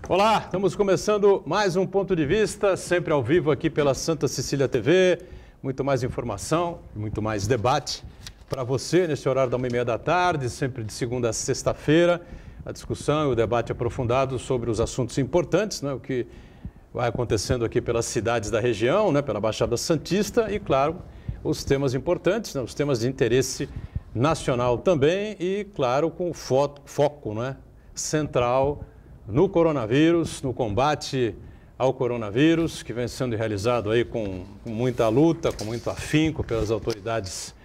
Olá, estamos começando mais um Ponto de Vista, sempre ao vivo aqui pela Santa Cecília TV. Muito mais informação, muito mais debate para você nesse horário da 1h30 da tarde, sempre de segunda a sexta-feira. A discussão e o debate aprofundado sobre os assuntos importantes, né? O que vai acontecendo aqui pelas cidades da região, né? Pela Baixada Santista e, claro, os temas importantes, né? Os temas de interesse nacional também e, claro, com o foco, né? Central no coronavírus, no combate ao coronavírus, que vem sendo realizado aí com muita luta, com muito afinco pelas autoridades,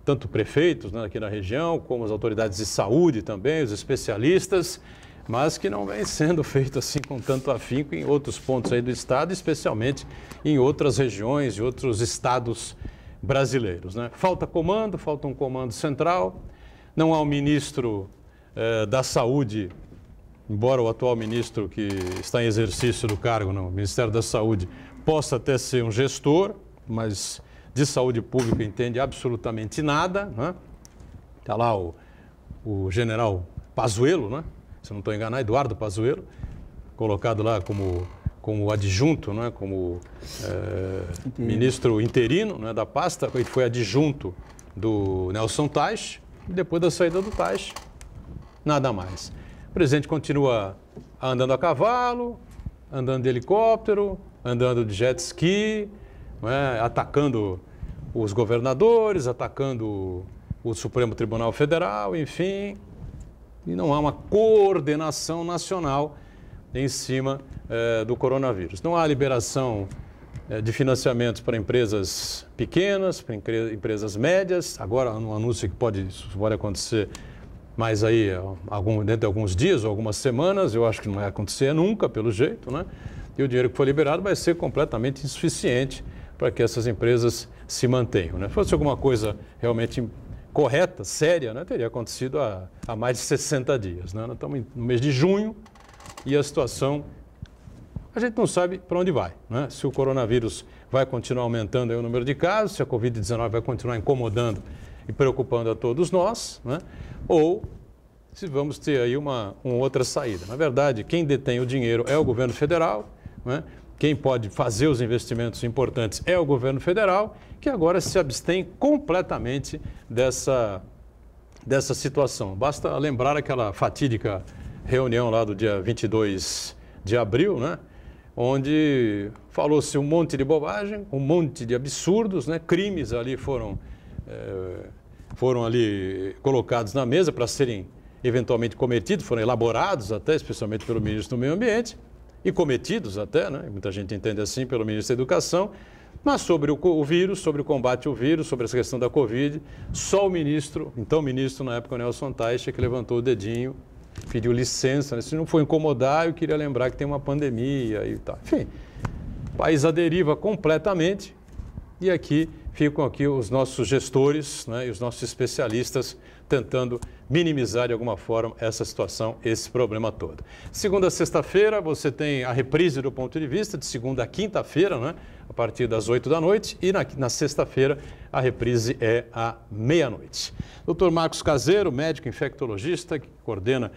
tanto prefeitos, né, aqui na região, como as autoridades de saúde também, os especialistas, mas que não vem sendo feito assim com tanto afinco em outros pontos aí do estado, especialmente em outras regiões e outros estados brasileiros, né? Falta um comando central, não há um ministro da Saúde, embora o atual ministro que está em exercício do cargo no Ministério da Saúde possa até ser um gestor, mas de saúde pública entende absolutamente nada, né? Está lá o general Pazuello, né? Se eu não estou enganado, Eduardo Pazuello, colocado lá como adjunto, né? Como ministro interino, né? Da pasta, ele foi adjunto do Nelson Teich, e depois da saída do Teich, nada mais. O presidente continua andando a cavalo, andando de helicóptero, andando de jet ski, né, atacando os governadores, atacando o Supremo Tribunal Federal, enfim. E não há uma coordenação nacional em cima do coronavírus. Não há liberação de financiamentos para empresas pequenas, para empresas médias. Agora, um anúncio que pode acontecer, mas aí, dentro de alguns dias ou algumas semanas, eu acho que não vai acontecer nunca, pelo jeito, né? E o dinheiro que for liberado vai ser completamente insuficiente para que essas empresas se mantenham, né? Se fosse alguma coisa realmente correta, séria, né? Teria acontecido há mais de 60 dias, né? Nós estamos no mês de junho e a situação, a gente não sabe para onde vai, né? Se o coronavírus vai continuar aumentando aí o número de casos, se a Covid-19 vai continuar incomodando e preocupando a todos nós, né? Ou se vamos ter aí uma outra saída. Na verdade, quem detém o dinheiro é o governo federal, né? Quem pode fazer os investimentos importantes é o governo federal, que agora se abstém completamente dessa situação. Basta lembrar aquela fatídica reunião lá do dia 22 de abril, né? Onde falou-se um monte de bobagem, um monte de absurdos, né? Crimes ali foram ali colocados na mesa para serem eventualmente cometidos, foram elaborados até, especialmente pelo ministro do Meio Ambiente, e cometidos até, né? Muita gente entende assim, pelo ministro da Educação, mas sobre o vírus, sobre o combate ao vírus, sobre essa questão da Covid, só o ministro, então ministro na época, o Nelson Teich, que levantou o dedinho, pediu licença, né? Se não for incomodar, eu queria lembrar que tem uma pandemia e tal. Enfim, o país à deriva completamente, e aqui ficam os nossos gestores, né, e os nossos especialistas tentando minimizar de alguma forma essa situação, esse problema todo. Segunda a sexta-feira você tem a reprise do Ponto de Vista, de segunda a quinta-feira, né, a partir das 8 da noite, e na sexta-feira a reprise é à meia-noite. Dr. Marcos Caseiro, médico infectologista, que coordena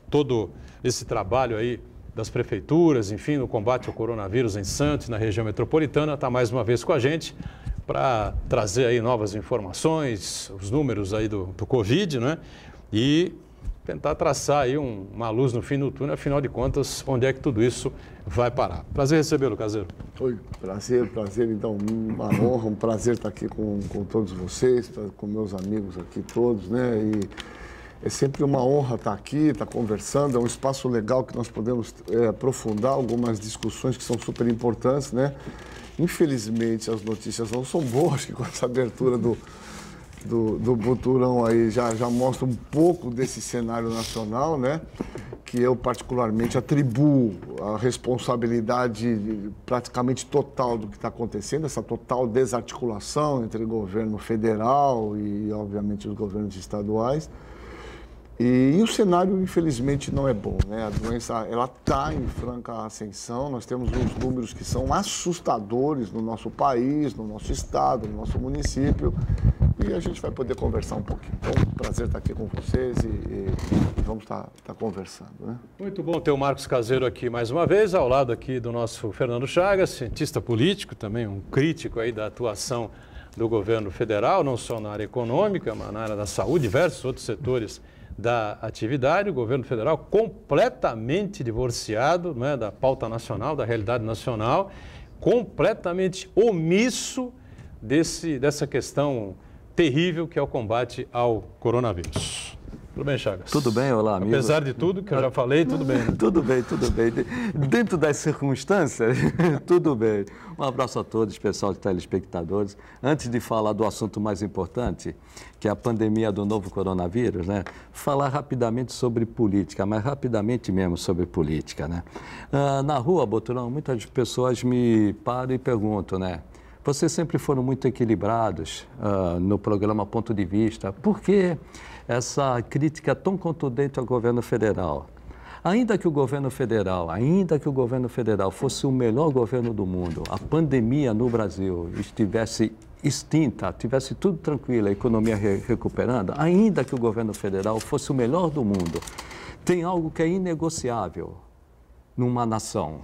todo esse trabalho aí das prefeituras, enfim, no combate ao coronavírus em Santos, na região metropolitana, está mais uma vez com a gente para trazer aí novas informações, os números aí do Covid, né? E tentar traçar aí uma luz no fim do túnel, afinal de contas, onde é que tudo isso vai parar. Prazer recebê-lo, Caseiro. Oi, prazer, então, uma honra, um prazer estar aqui com todos vocês, com meus amigos aqui todos, né? E é sempre uma honra estar aqui, estar conversando, é um espaço legal que nós podemos aprofundar algumas discussões que são super importantes, né? Infelizmente, as notícias não são boas, que com essa abertura do Boturão aí já mostra um pouco desse cenário nacional, né? Que eu particularmente atribuo a responsabilidade praticamente total do que está acontecendo, essa total desarticulação entre o governo federal e, obviamente, os governos estaduais. E o cenário, infelizmente, não é bom, né? A doença, ela está em franca ascensão, nós temos uns números que são assustadores no nosso país, no nosso estado, no nosso município, e a gente vai poder conversar um pouquinho. Então, prazer estar aqui com vocês e vamos estar conversando, né? Muito bom ter o Marcos Caseiro aqui mais uma vez, ao lado aqui do nosso Fernando Chagas, cientista político, também um crítico aí da atuação do governo federal, não só na área econômica, mas na área da saúde, diversos outros setores da atividade. O governo federal completamente divorciado, né, da pauta nacional, da realidade nacional, completamente omisso dessa questão terrível que é o combate ao coronavírus. Tudo bem, Chagas? Tudo bem, olá, amigo. Apesar de tudo que eu já falei, tudo bem. Né? Tudo bem, tudo bem. Dentro das circunstâncias, tudo bem. Um abraço a todos, pessoal de telespectadores. Antes de falar do assunto mais importante, que é a pandemia do novo coronavírus, né? Falar rapidamente sobre política, mas rapidamente mesmo sobre política, né? Na rua, Boturão, muitas pessoas me param e perguntam, né? Vocês sempre foram muito equilibrados no programa Ponto de Vista. Por que essa crítica tão contundente ao governo federal? Ainda que o governo federal fosse o melhor governo do mundo, a pandemia no Brasil estivesse extinta, tivesse tudo tranquilo, a economia recuperando, ainda que o governo federal fosse o melhor do mundo, tem algo que é inegociável numa nação.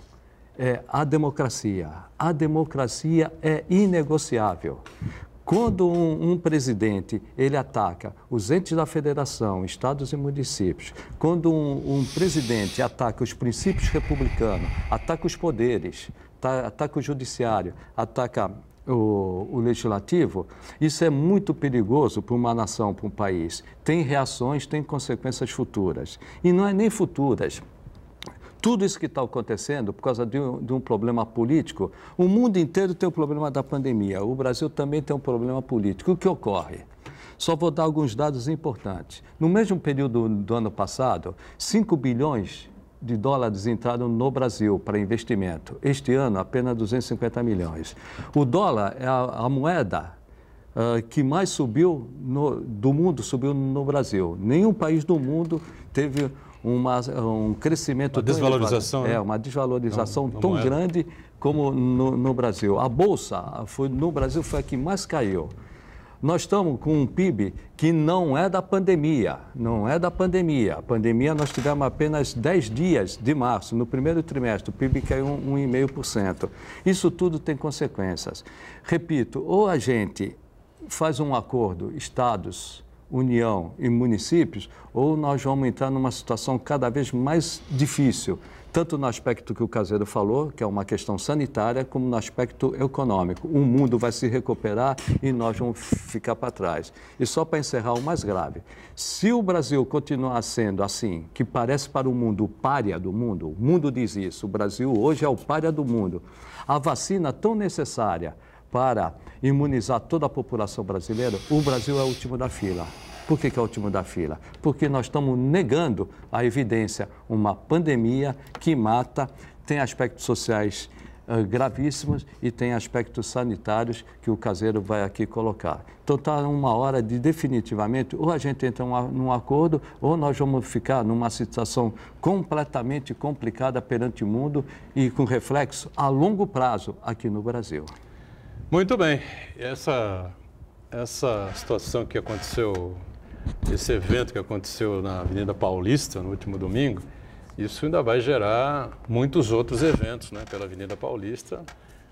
É a democracia. A democracia é inegociável. Quando um presidente, ele ataca os entes da federação, estados e municípios, quando um presidente ataca os princípios republicanos, ataca os poderes, ataca o judiciário, ataca o legislativo, isso é muito perigoso para uma nação, para um país. Tem reações, tem consequências futuras. E não é nem futuras. Tudo isso que está acontecendo por causa de um problema político, o mundo inteiro tem o problema da pandemia, o Brasil também tem um problema político. O que ocorre? Só vou dar alguns dados importantes. No mesmo período do ano passado, 5 bilhões de dólares entraram no Brasil para investimento. Este ano, apenas 250 milhões. O dólar é a moeda que mais subiu do mundo, subiu no Brasil. Nenhum país do mundo teve um crescimento... Uma desvalorização, né? Uma desvalorização tão grande como no Brasil. A Bolsa no Brasil foi a que mais caiu. Nós estamos com um PIB que não é da pandemia, não é da pandemia. A pandemia nós tivemos apenas 10 dias de março, no primeiro trimestre, o PIB caiu 1,5%. Isso tudo tem consequências. Repito, ou a gente faz um acordo, estados, União e municípios, ou nós vamos entrar numa situação cada vez mais difícil, tanto no aspecto que o Caseiro falou, que é uma questão sanitária, como no aspecto econômico. O mundo vai se recuperar e nós vamos ficar para trás. E só para encerrar o mais grave, se o Brasil continuar sendo assim, que parece para o mundo o pária do mundo, o mundo diz isso, o Brasil hoje é o pária do mundo, a vacina tão necessária para imunizar toda a população brasileira, o Brasil é o último da fila. Por que é o último da fila? Porque nós estamos negando a evidência, uma pandemia que mata, tem aspectos sociais gravíssimos e tem aspectos sanitários que o Caseiro vai aqui colocar. Então está uma hora de definitivamente, ou a gente entra num acordo, ou nós vamos ficar numa situação completamente complicada perante o mundo e com reflexo a longo prazo aqui no Brasil. Muito bem. Essa situação que aconteceu, esse evento que aconteceu na Avenida Paulista no último domingo, isso ainda vai gerar muitos outros eventos, né, pela Avenida Paulista.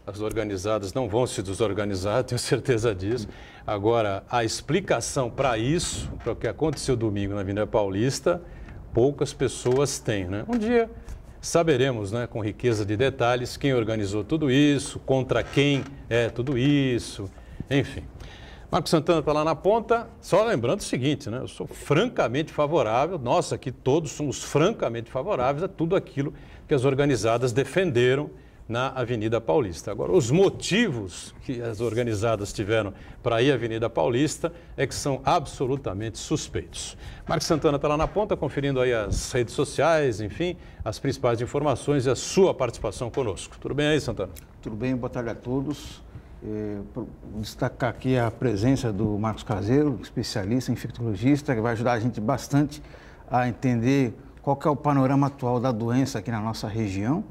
As organizadas não vão se desorganizar, tenho certeza disso. Agora, a explicação para isso, para o que aconteceu domingo na Avenida Paulista, poucas pessoas têm, né? Um dia saberemos, né, com riqueza de detalhes, quem organizou tudo isso, contra quem é tudo isso, enfim. Marcos Santana está lá na ponta, só lembrando o seguinte, né, eu sou francamente favorável, nós aqui todos somos francamente favoráveis a tudo aquilo que as organizadas defenderam na Avenida Paulista. Agora, os motivos que as organizadas tiveram para ir à Avenida Paulista é que são absolutamente suspeitos. Marcos Santana está lá na ponta, conferindo aí as redes sociais, enfim, as principais informações e a sua participação conosco. Tudo bem aí, Santana? Tudo bem, boa tarde a todos. Vou destacar aqui a presença do Marcos Caseiro, especialista, infectologista, que vai ajudar a gente bastante a entender qual que é o panorama atual da doença aqui na nossa região.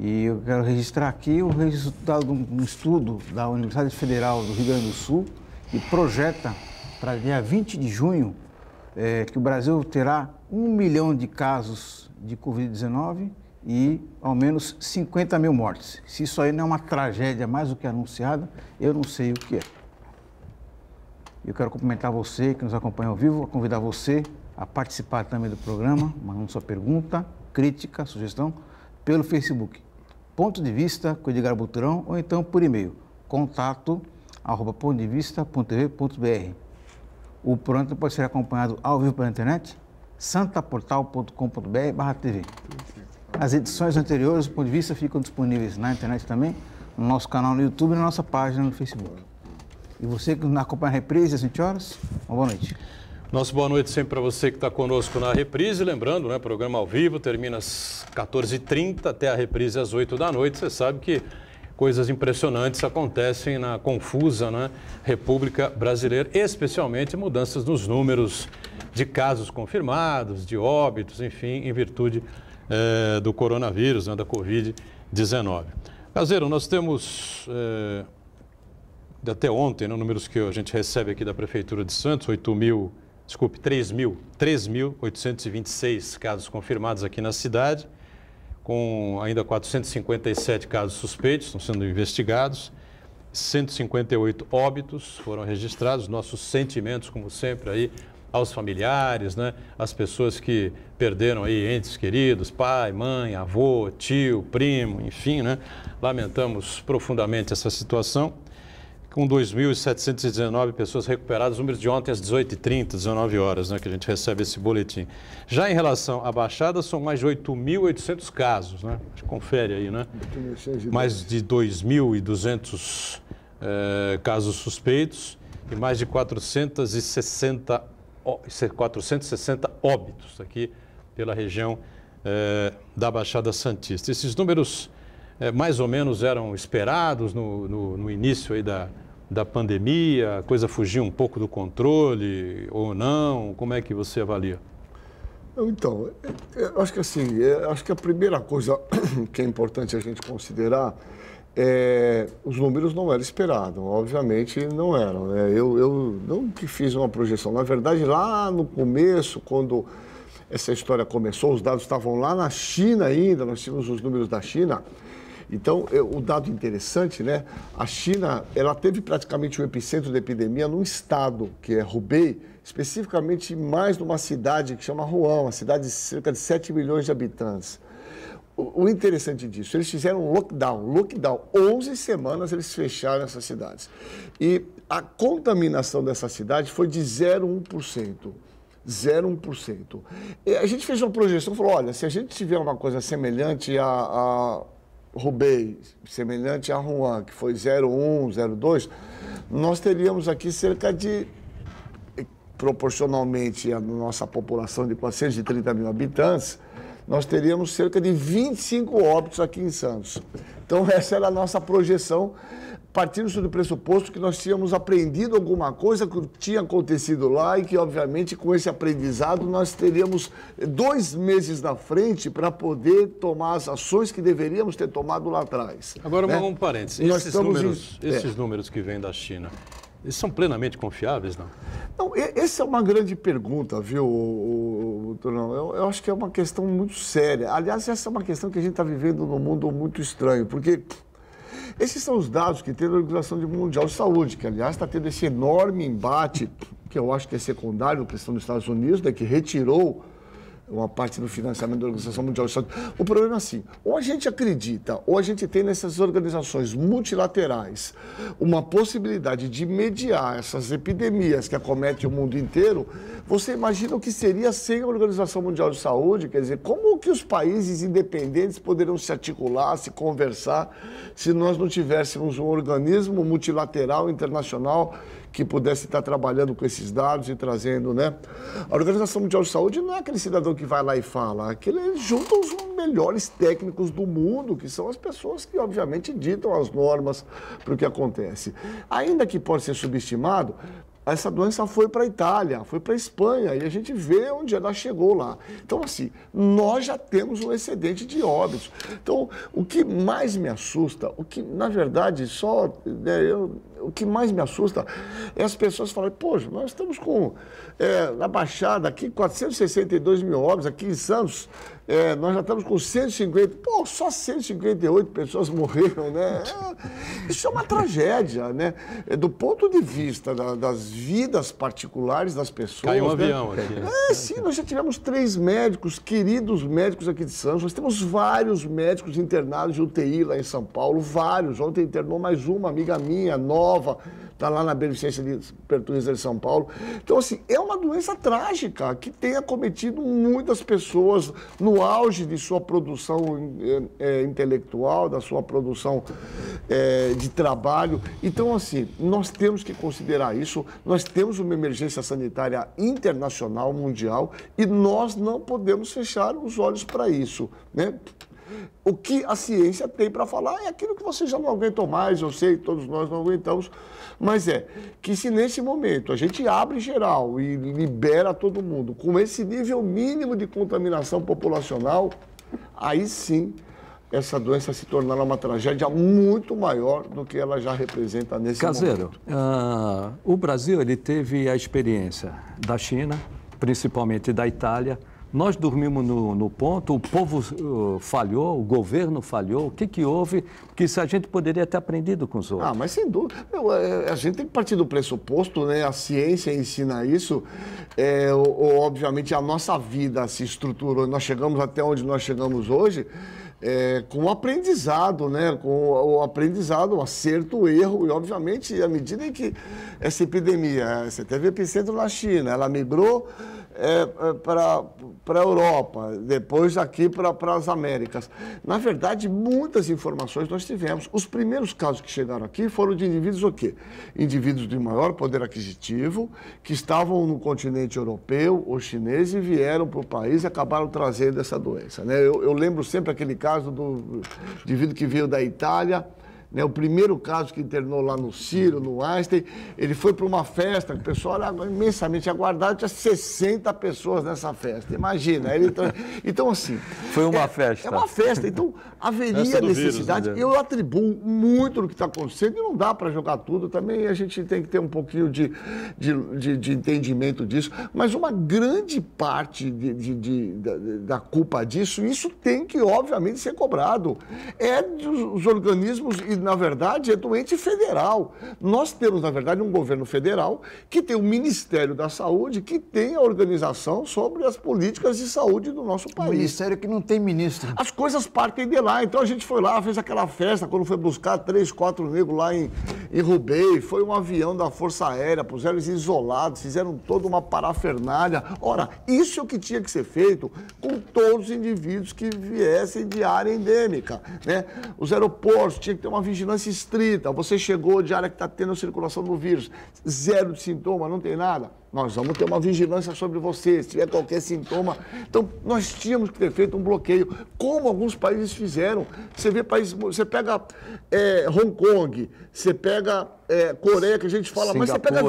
E eu quero registrar aqui o resultado de um estudo da Universidade Federal do Rio Grande do Sul, que projeta para dia 20 de junho, que o Brasil terá 1 milhão de casos de Covid-19 e ao menos 50 mil mortes. Se isso aí não é uma tragédia mais do que anunciada, eu não sei o que é. Eu quero cumprimentar você que nos acompanha ao vivo, convidar você a participar também do programa, mandando sua pergunta, crítica, sugestão, pelo Facebook. Ponto de Vista com Edgar Buturão ou então por e-mail, contato@pontodevista.tv.br. O programa pode ser acompanhado ao vivo pela internet, santaportal.com.br/tv. As edições anteriores do Ponto de Vista ficam disponíveis na internet também, no nosso canal no YouTube e na nossa página no Facebook. E você que nos acompanha a reprise às 20 horas, uma boa noite. Nossa boa noite sempre para você que está conosco na reprise. Lembrando, né, programa ao vivo, termina às 14h30 até a reprise às 8 da noite. Você sabe que coisas impressionantes acontecem na confusa, né, República Brasileira, especialmente mudanças nos números de casos confirmados, de óbitos, enfim, em virtude do coronavírus, né, da Covid-19. Caseiro, nós temos, até ontem, né, números que a gente recebe aqui da Prefeitura de Santos, 3.826 casos confirmados aqui na cidade, com ainda 457 casos suspeitos, estão sendo investigados, 158 óbitos foram registrados. Nossos sentimentos, como sempre, aí aos familiares, né, às pessoas que perderam aí entes queridos, pai, mãe, avô, tio, primo, enfim, né, lamentamos profundamente essa situação. Com 2.719 pessoas recuperadas, números de ontem às 18h30, 19 horas, né, que a gente recebe esse boletim. Já em relação à Baixada, são mais de 8.800 casos, né? Confere aí, né? Mais de 2.200 casos suspeitos e mais de 460 óbitos aqui pela região da Baixada Santista. Esses números mais ou menos eram esperados no início aí da pandemia, a coisa fugiu um pouco do controle ou não? Como é que você avalia? Então, eu acho que assim, acho que a primeira coisa que é importante a gente considerar os números não eram esperados, obviamente não eram, né? Eu não que fiz uma projeção, na verdade lá no começo, quando essa história começou, os dados estavam lá na China ainda, nós tínhamos os números da China. Então, o dado interessante, né? A China, ela teve praticamente o epicentro da epidemia num estado, que é Hubei, especificamente mais numa cidade que chama Wuhan, uma cidade de cerca de 7 milhões de habitantes. O interessante disso, eles fizeram um lockdown, 11 semanas eles fecharam essas cidades. E a contaminação dessa cidade foi de 0,1%. 0,1%. E a gente fez uma projeção e falou, olha, se a gente tiver uma coisa semelhante a Hubei, semelhante a Wuhan, que foi 0,1, 0,2, nós teríamos aqui cerca de, proporcionalmente à nossa população de 430 mil habitantes, nós teríamos cerca de 25 óbitos aqui em Santos. Então, essa era a nossa projeção, partindo do pressuposto que nós tínhamos aprendido alguma coisa que tinha acontecido lá e que, obviamente, com esse aprendizado, nós teríamos 2 meses na frente para poder tomar as ações que deveríamos ter tomado lá atrás. Agora, né? um parênteses. Esses números que vêm da China, eles são plenamente confiáveis, não? Não, essa é uma grande pergunta, viu, Turão? Eu acho que é uma questão muito séria. Aliás, essa é uma questão que a gente está vivendo num mundo muito estranho, porque esses são os dados que tem a Organização Mundial de Saúde, que, aliás, está tendo esse enorme embate, que eu acho que é secundário, a questão dos Estados Unidos, né, que retirou uma parte do financiamento da Organização Mundial de Saúde. O problema é assim, ou a gente acredita, ou a gente tem nessas organizações multilaterais uma possibilidade de mediar essas epidemias que acometem o mundo inteiro. Você imagina o que seria sem a Organização Mundial de Saúde? Quer dizer, como que os países independentes poderiam se articular, se conversar, se nós não tivéssemos um organismo multilateral, internacional, que pudesse estar trabalhando com esses dados e trazendo, né? A Organização Mundial de Saúde não é aquele cidadão que vai lá e fala, aquele junta os melhores técnicos do mundo, que são as pessoas que, obviamente, ditam as normas para o que acontece. Ainda que pode ser subestimado, essa doença foi para a Itália, foi para a Espanha, e a gente vê onde ela chegou lá. Então, assim, nós já temos um excedente de óbitos. Então, o que mais me assusta, o que, na verdade, só... Né, o que mais me assusta é as pessoas falarem, poxa, nós estamos com, na Baixada aqui, 462 mil óbitos, aqui em Santos, nós já estamos com 150, pô, só 158 pessoas morreram, né? Isso é uma tragédia, né? Do ponto de vista das vidas particulares das pessoas. Caiu um né? avião aqui. Né? Sim, nós já tivemos 3 médicos, queridos médicos aqui de Santos, nós temos vários médicos internados de UTI lá em São Paulo, vários. Ontem internou mais uma amiga minha, nova, está lá na Beneficência de Perturbiza de São Paulo. Então, assim, é uma doença trágica que tem acometido muitas pessoas no auge de sua produção intelectual, da sua produção de trabalho. Então, assim, nós temos que considerar isso. Nós temos uma emergência sanitária internacional, mundial, e nós não podemos fechar os olhos para isso, né? O que a ciência tem para falar é aquilo que você já não aguentou mais, eu sei, todos nós não aguentamos, mas que se nesse momento a gente abre geral e libera todo mundo com esse nível mínimo de contaminação populacional, aí sim essa doença se tornará uma tragédia muito maior do que ela já representa nesse Caseiro, momento. O Brasil ele teve a experiência da China, principalmente da Itália. Nós dormimos no ponto, o povo falhou, o governo falhou. O que houve? Porque se a gente poderia ter aprendido com os outros. Mas sem dúvida. A gente tem que partir do pressuposto, né? A ciência ensina isso. Obviamente, a nossa vida se estruturou. Nós chegamos até onde nós chegamos hoje com o aprendizado, né? Com o aprendizado, o acerto, o erro. E, obviamente, à medida em que essa epidemia, você teve epicentro na China, ela migrou para a Europa, depois aqui para as Américas. Na verdade, muitas informações nós tivemos. Os primeiros casos que chegaram aqui foram de indivíduos o quê? Indivíduos de maior poder aquisitivo, que estavam no continente europeu ou chinês e vieram para o país e acabaram trazendo essa doença, né? Eu lembro sempre aquele caso do indivíduo que veio da Itália, né, o primeiro caso que internou lá no Ciro, no Einstein, ele foi para uma festa, que o pessoal era imensamente aguardado, tinha 60 pessoas nessa festa, imagina. Então, assim... Foi uma festa. É uma festa, então haveria necessidade. Vírus, eu atribuo muito do que está acontecendo e não dá para jogar tudo, também a gente tem que ter um pouquinho de entendimento disso, mas uma grande parte da culpa disso, isso tem que, obviamente, ser cobrado. É dos organismos... Na verdade, é do ente federal. Nós temos, na verdade, um governo federal que tem o Ministério da Saúde, que tem a organização sobre as políticas de saúde do nosso país. Um ministério que não tem ministro. As coisas partem de lá. Então, a gente foi lá, fez aquela festa, quando foi buscar 3, 4 negros lá em Roubaix, foi um avião da Força Aérea, puseram eles isolados, fizeram toda uma parafernália. Ora, isso é o que tinha que ser feito com todos os indivíduos que viessem de área endêmica, né? Os aeroportos tinham que ter uma vigilância estrita. Você chegou de área que está tendo circulação do vírus, 0 de sintoma, não tem nada. Nós vamos ter uma vigilância sobre você, se tiver qualquer sintoma. Então, nós tínhamos que ter feito um bloqueio, como alguns países fizeram. Você vê países, você pega Hong Kong, você pega Coreia, que a gente fala, mas você pega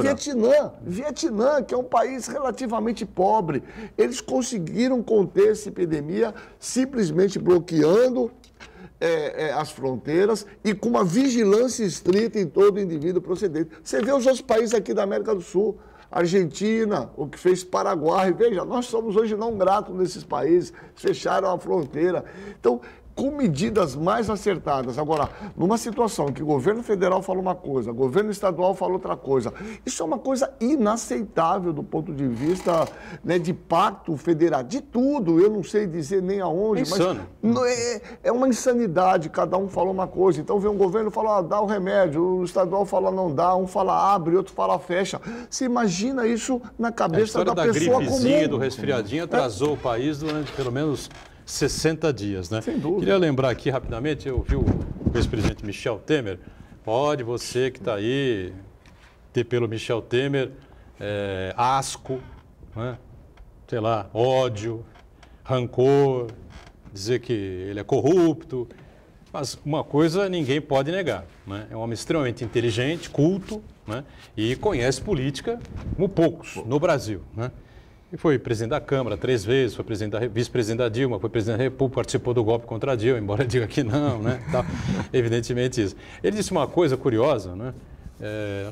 Vietnã, que é um país relativamente pobre. Eles conseguiram conter essa epidemia simplesmente bloqueando as fronteiras e com uma vigilância estrita em todo indivíduo procedente. Você vê os outros países aqui da América do Sul, Argentina, o que fez Paraguai. Veja, nós somos hoje não gratos nesses países, fecharam a fronteira. Então, com medidas mais acertadas. Agora, numa situação em que o governo federal fala uma coisa, o governo estadual fala outra coisa, isso é uma coisa inaceitável do ponto de vista, né, de pacto federal, de tudo, eu não sei dizer nem aonde, mas é uma insanidade, cada um fala uma coisa. Então vem um governo e fala, dá o remédio, o estadual fala não dá, um fala abre, outro fala fecha. Você imagina isso na cabeça da pessoa comum. A gripezinha, do resfriadinho atrasou o país durante pelo menos 60 dias, né? Sem dúvida. Queria lembrar aqui rapidamente, eu vi o ex-presidente Michel Temer, pode você que está aí ter pelo Michel Temer asco, né? Sei lá, ódio, rancor, dizer que ele é corrupto, mas uma coisa ninguém pode negar, né? É um homem extremamente inteligente, culto, né? E conhece política como poucos no Brasil, né? E foi presidente da Câmara 3 vezes, foi vice-presidente da Dilma, foi presidente da República, participou do golpe contra a Dilma, embora diga que não, né? Tá, evidentemente isso. Ele disse uma coisa curiosa, né?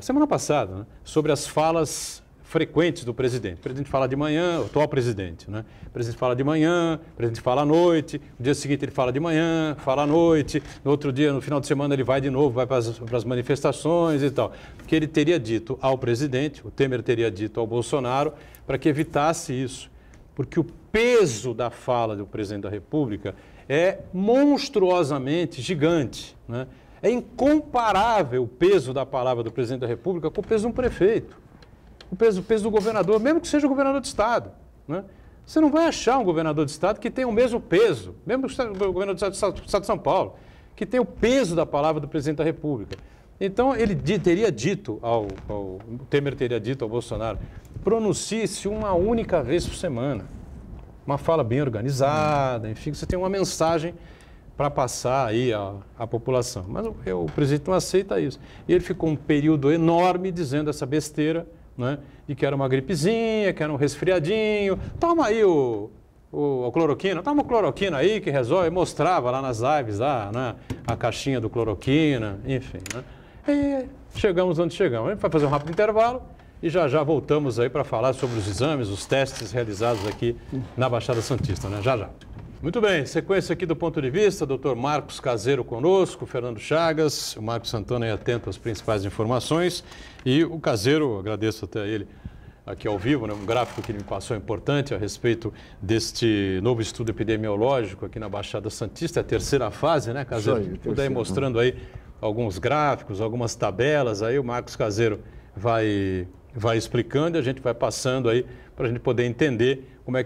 semana passada, né, sobre as falas frequentes do presidente. O presidente fala de manhã, o atual presidente, né? O presidente fala de manhã, o presidente fala à noite, no dia seguinte ele fala de manhã, fala à noite, no outro dia, no final de semana, ele vai de novo, vai para as manifestações e tal. Porque ele teria dito ao presidente, o Temer teria dito ao Bolsonaro, para que evitasse isso. Porque o peso da fala do presidente da República é monstruosamente gigante, né? É incomparável o peso da palavra do presidente da República com o peso de um prefeito. O peso do governador, mesmo que seja o governador de Estado, né? Você não vai achar um governador de Estado que tenha o mesmo peso, mesmo que o governador do Estado de São Paulo, que tenha o peso da palavra do presidente da República. Então, ele teria dito, o Temer teria dito ao Bolsonaro, pronuncie-se uma única vez por semana. Uma fala bem organizada, enfim, você tem uma mensagem para passar aí à população. Mas o presidente não aceita isso. E ele ficou um período enorme dizendo essa besteira, né, de que era uma gripezinha, que era um resfriadinho. Toma aí a cloroquina, toma a cloroquina aí que resolve. Mostrava lá nas lives, lá, né, a caixinha do cloroquina, enfim. Né. E chegamos onde chegamos. A gente vai fazer um rápido intervalo e já voltamos aí para falar sobre os exames, os testes realizados aqui na Baixada Santista, né? Já. Muito bem, sequência aqui do Ponto de Vista, Dr. Marcos Caseiro conosco, Fernando Chagas, o Marcos Santana aí atento às principais informações. E o Caseiro, agradeço até a ele aqui ao vivo, né, um gráfico que ele me passou importante a respeito deste novo estudo epidemiológico aqui na Baixada Santista, é a terceira fase, né, Caseiro? Isso aí, puder ir mostrando aí alguns gráficos, algumas tabelas, aí o Marcos Caseiro vai explicando e a gente vai passando aí para a gente poder entender como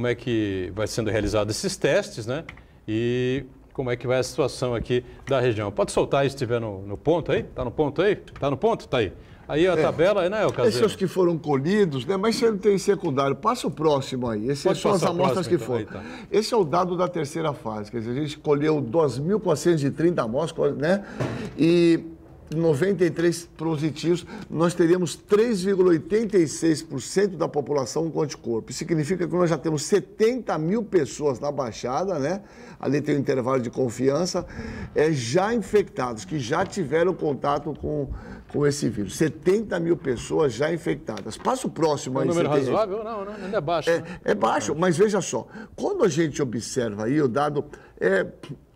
é que vai sendo realizados esses testes, né? E como é que vai a situação aqui da região. Pode soltar aí se estiver no ponto aí? Está no ponto aí? Está no ponto? Está aí. Aí a tabela, né, o Caseiro? Esses que foram colhidos, né? Mas você não tem secundário. Passa o próximo aí. Essas são as amostras que foram. Então. Esse é o dado da terceira fase. Quer dizer, a gente colheu 2.430 amostras, né? E 93 positivos, nós teríamos 3,86% da população com anticorpo. Isso significa que nós já temos 70 mil pessoas na Baixada, né? Ali tem um intervalo de confiança, já infectados, que já tiveram contato com esse vírus. 70 mil pessoas já infectadas. Passa o próximo aí. É um número razoável? Não, ainda é baixo. É baixo, mas veja só, quando a gente observa aí o dado...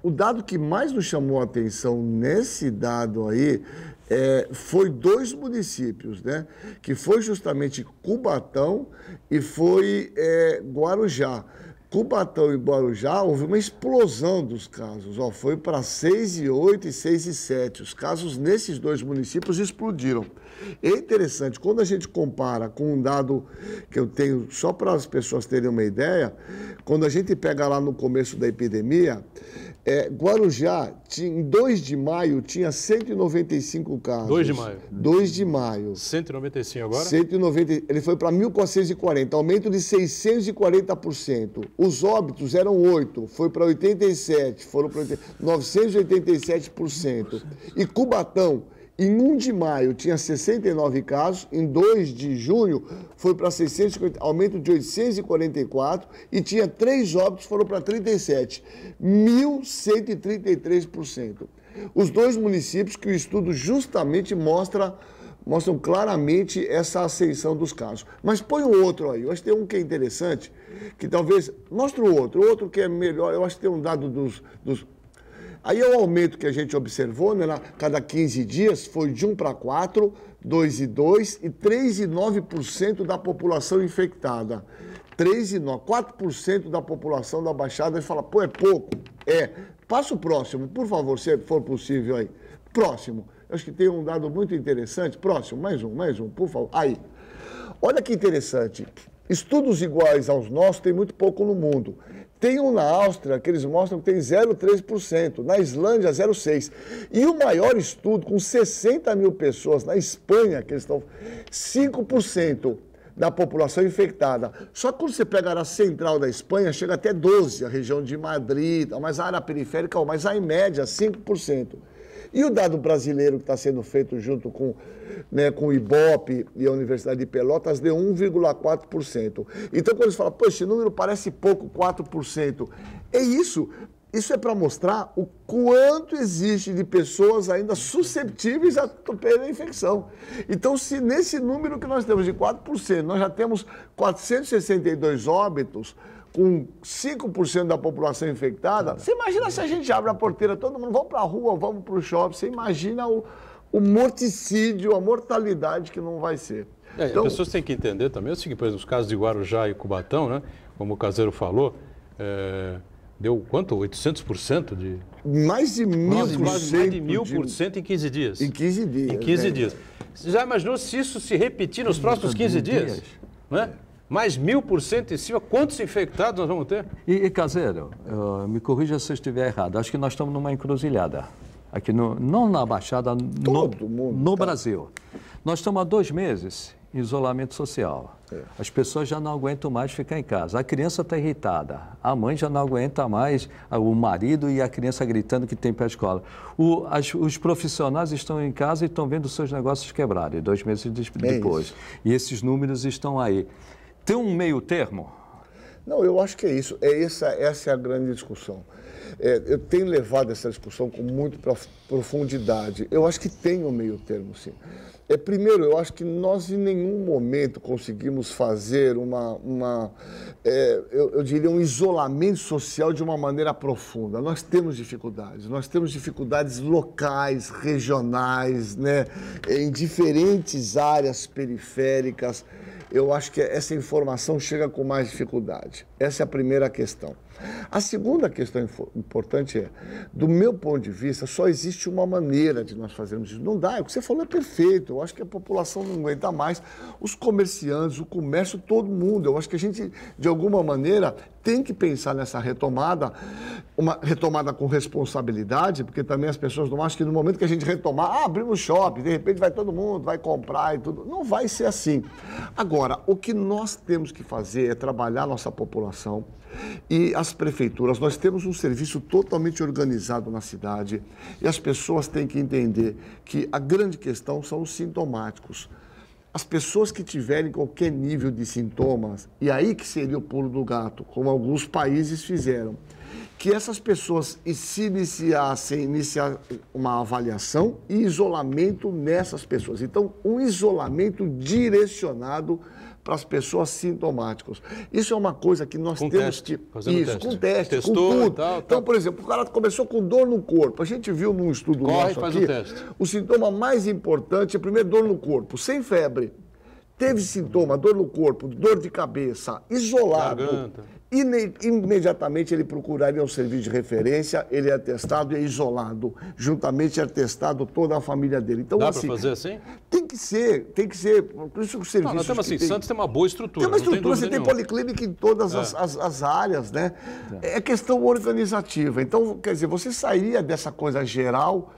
O dado que mais nos chamou a atenção nesse dado aí foi 2 municípios, né? Que foi justamente Cubatão e foi Guarujá. Cubatão e Guarujá houve uma explosão dos casos. Foi para 6,8 e 6,7. Os casos nesses 2 municípios explodiram. É interessante, quando a gente compara com um dado que eu tenho, só para as pessoas terem uma ideia, quando a gente pega lá no começo da epidemia, Guarujá, em 2 de maio, tinha 195 casos. 2 de maio. 2 de maio. 195 agora? 190, ele foi para 1.440, aumento de 640%. Os óbitos eram 8, foi para 87, foram para 987%. E Cubatão, em 1 de maio, tinha 69 casos, em 2 de junho foi para 650, aumento de 844, e tinha 3 óbitos, foram para 37, 1.133%. Os 2 municípios que o estudo justamente mostram claramente essa ascensão dos casos. Mas põe o outro aí, eu acho que tem um que é interessante, que talvez... Mostra o outro que é melhor, eu acho que tem um dado dos Aí é o aumento que a gente observou, né? Cada 15 dias foi de 1 para 4, 2,2 e 3,9% da população infectada. 3,9, 4% da população da Baixada, e fala, pô, é pouco. Passa o próximo, por favor, se for possível aí. Próximo. Acho que tem um dado muito interessante. Próximo, mais um, por favor. Aí. Olha que interessante. Estudos iguais aos nossos tem muito pouco no mundo. Tem um na Áustria que eles mostram que tem 0,3%, na Islândia 0,6%. E o maior estudo, com 60 mil pessoas, na Espanha, que eles estão 5% da população infectada. Só que quando você pega a central da Espanha, chega até 12%, a região de Madrid, mas a área periférica, mas em média 5%. E o dado brasileiro que está sendo feito junto com o IBOP e a Universidade de Pelotas deu 1,4%. Então, quando eles falam, pô, esse número parece pouco, 4%. É isso. Isso é para mostrar o quanto existe de pessoas ainda susceptíveis a perder a infecção. Então, se nesse número que nós temos de 4%, nós já temos 462 óbitos, com 5% da população infectada, você imagina se a gente abre a porteira, todo mundo, vamos para a rua, vamos para o shopping, você imagina o morticídio, a mortalidade que não vai ser. Então, as pessoas têm que entender também, o seguinte, por exemplo, os casos de Guarujá e Cubatão, né, como o Caseiro falou, deu quanto? 800% de... Mais de 1000%. Mais de 1000% em 15 dias. Em 15 dias. Em 15 dias. Você já imaginou se isso se repetir nos próximos 15 dias? Né? Mais 1000% em cima, quantos infectados nós vamos ter? E Caseiro, me corrija se eu estiver errado, acho que nós estamos numa encruzilhada. Aqui não na Baixada, no Brasil. Nós estamos há 2 meses em isolamento social. As pessoas já não aguentam mais ficar em casa. A criança está irritada. A mãe já não aguenta mais o marido e a criança gritando que tem para a escola. Os profissionais estão em casa e estão vendo seus negócios quebrarem 2 meses depois. E esses números estão aí. Tem um meio termo? Não, eu acho que é isso. Essa é a grande discussão. Eu tenho levado essa discussão com muita profundidade. Eu acho que tem um meio termo, sim. Primeiro, eu acho que nós em nenhum momento conseguimos fazer eu diria, um isolamento social de uma maneira profunda. Nós temos dificuldades locais, regionais, né, em diferentes áreas periféricas. Eu acho que essa informação chega com mais dificuldade. Essa é a primeira questão. A segunda questão importante é, do meu ponto de vista, só existe uma maneira de nós fazermos isso. Não dá, o que você falou é perfeito. Eu acho que a população não aguenta mais. Os comerciantes, o comércio, todo mundo. Eu acho que a gente, de alguma maneira, tem que pensar nessa retomada, uma retomada com responsabilidade, porque também as pessoas não acham que no momento que a gente retomar, abrimos shopping, de repente vai todo mundo, vai comprar e tudo. Não vai ser assim. Agora, o que nós temos que fazer é trabalhar a nossa população e as prefeituras. Nós temos um serviço totalmente organizado na cidade e as pessoas têm que entender que a grande questão são os sintomáticos. As pessoas que tiverem qualquer nível de sintomas, e aí que seria o pulo do gato, como alguns países fizeram, que essas pessoas iniciar uma avaliação e isolamento nessas pessoas. Então, um isolamento direcionado para as pessoas sintomáticas. Isso é uma coisa que nós temos que... Isso, com teste, com tudo. Tal. Então, por exemplo, o cara começou com dor no corpo. A gente viu num estudo nosso aqui, o sintoma mais importante é primeiro dor no corpo, sem febre. Teve sintoma, dor no corpo, dor de cabeça, isolado. Garganta. Imediatamente ele procuraria um serviço de referência, ele é atestado e é isolado. Juntamente é atestado toda a família dele. Então, dá para fazer assim? Tem que ser. Por isso que o serviço. Nós temos assim, Santos tem uma boa estrutura. Tem uma estrutura, você tem policlínica em todas as áreas, né? É questão organizativa. Então, quer dizer, você sairia dessa coisa geral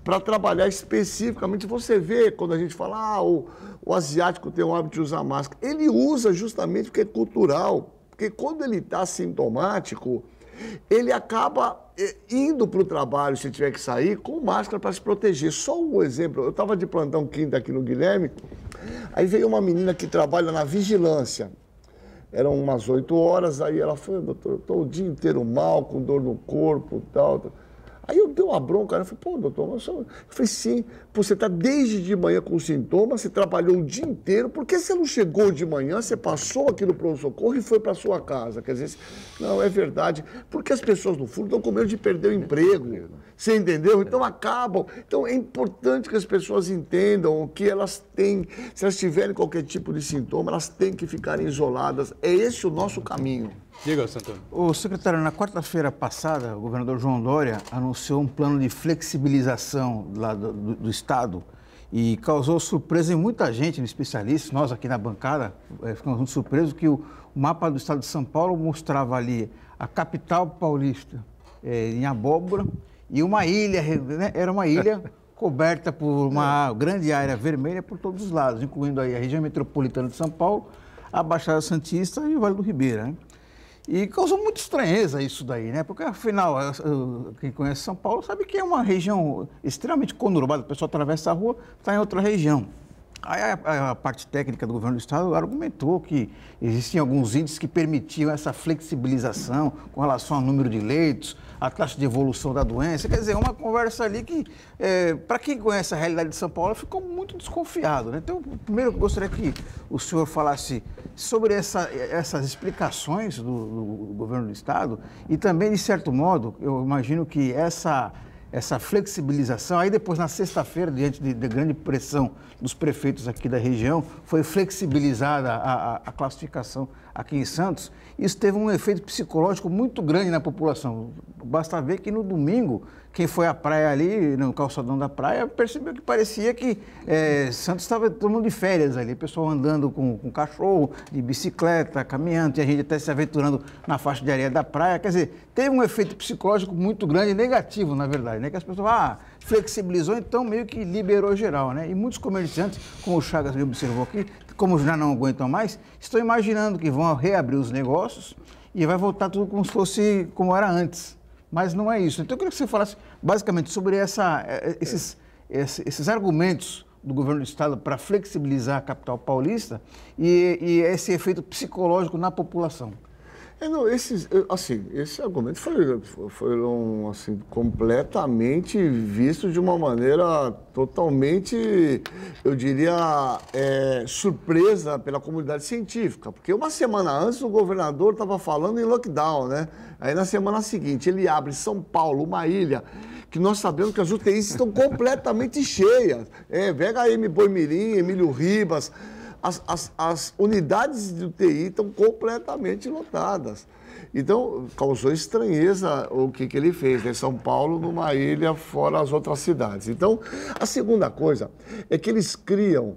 para trabalhar especificamente. Você vê, quando a gente fala, o asiático tem o hábito de usar máscara. Ele usa justamente porque é cultural. Porque quando ele está sintomático, ele acaba indo para o trabalho, se tiver que sair, com máscara para se proteger. Só um exemplo, eu estava de plantão quinta aqui no Guilherme, aí veio uma menina que trabalha na vigilância. Eram umas 8 horas, aí ela falou, doutor, eu estou o dia inteiro mal, com dor no corpo e tal. Aí eu dei uma bronca, eu falei, pô, doutor, eu falei, sim, você está desde de manhã com sintomas, você trabalhou o dia inteiro, por que você não chegou de manhã, você passou aqui no pronto-socorro e foi para sua casa? Quer dizer, não, é verdade, porque as pessoas no fundo estão com medo de perder o emprego, você entendeu? Então acabam, então é importante que as pessoas entendam que elas têm, se elas tiverem qualquer tipo de sintoma, elas têm que ficarem isoladas, é esse o nosso caminho. Diga, Santana. Ô, secretário, na quarta-feira passada, o governador João Dória anunciou um plano de flexibilização lá do Estado e causou surpresa em muita gente, especialistas, nós aqui na bancada, ficamos muito surpresos que o mapa do Estado de São Paulo mostrava ali a capital paulista em abóbora e uma ilha, né? Era uma ilha coberta por uma grande área vermelha por todos os lados, incluindo aí a região metropolitana de São Paulo, a Baixada Santista e o Vale do Ribeira, né? E causou muita estranheza isso daí, né? Porque, afinal, quem conhece São Paulo sabe que é uma região extremamente conurbada. O pessoal atravessa a rua, está em outra região. Aí a parte técnica do governo do estado argumentou que existiam alguns índices que permitiam essa flexibilização com relação ao número de leitos, a taxa de evolução da doença. Quer dizer, uma conversa ali que, para quem conhece a realidade de São Paulo, ficou muito desconfiado, né? Então, primeiro eu gostaria que o senhor falasse sobre essas explicações do governo do estado e também, de certo modo, eu imagino que essa flexibilização, aí depois na sexta-feira, diante de grande pressão dos prefeitos aqui da região, foi flexibilizada a classificação aqui em Santos. Isso teve um efeito psicológico muito grande na população. Basta ver que no domingo, quem foi à praia ali, no calçadão da praia, percebeu que parecia que Santos estava todo mundo de férias ali, pessoal andando com cachorro, de bicicleta, caminhando, tinha gente até se aventurando na faixa de areia da praia. Quer dizer, teve um efeito psicológico muito grande, negativo, na verdade, né? Que as pessoas, flexibilizou, então meio que liberou geral, né? E muitos comerciantes, como o Chagas me observou aqui, como já não aguentam mais, estão imaginando que vão reabrir os negócios e vai voltar tudo como se fosse como era antes. Mas não é isso. Então eu queria que você falasse basicamente sobre esses argumentos do governo do estado para flexibilizar a capital paulista e esse efeito psicológico na população. Esse argumento foram assim, completamente vistos de uma maneira totalmente, eu diria, surpresa pela comunidade científica. Porque uma semana antes o governador estava falando em lockdown, né? Aí na semana seguinte ele abre São Paulo, uma ilha, que nós sabemos que as UTIs estão completamente cheias. VHM Boimirim, Emílio Ribas... As unidades de UTI estão completamente lotadas. Então, causou estranheza o que ele fez, né? São Paulo numa ilha fora as outras cidades. Então, a segunda coisa é que eles criam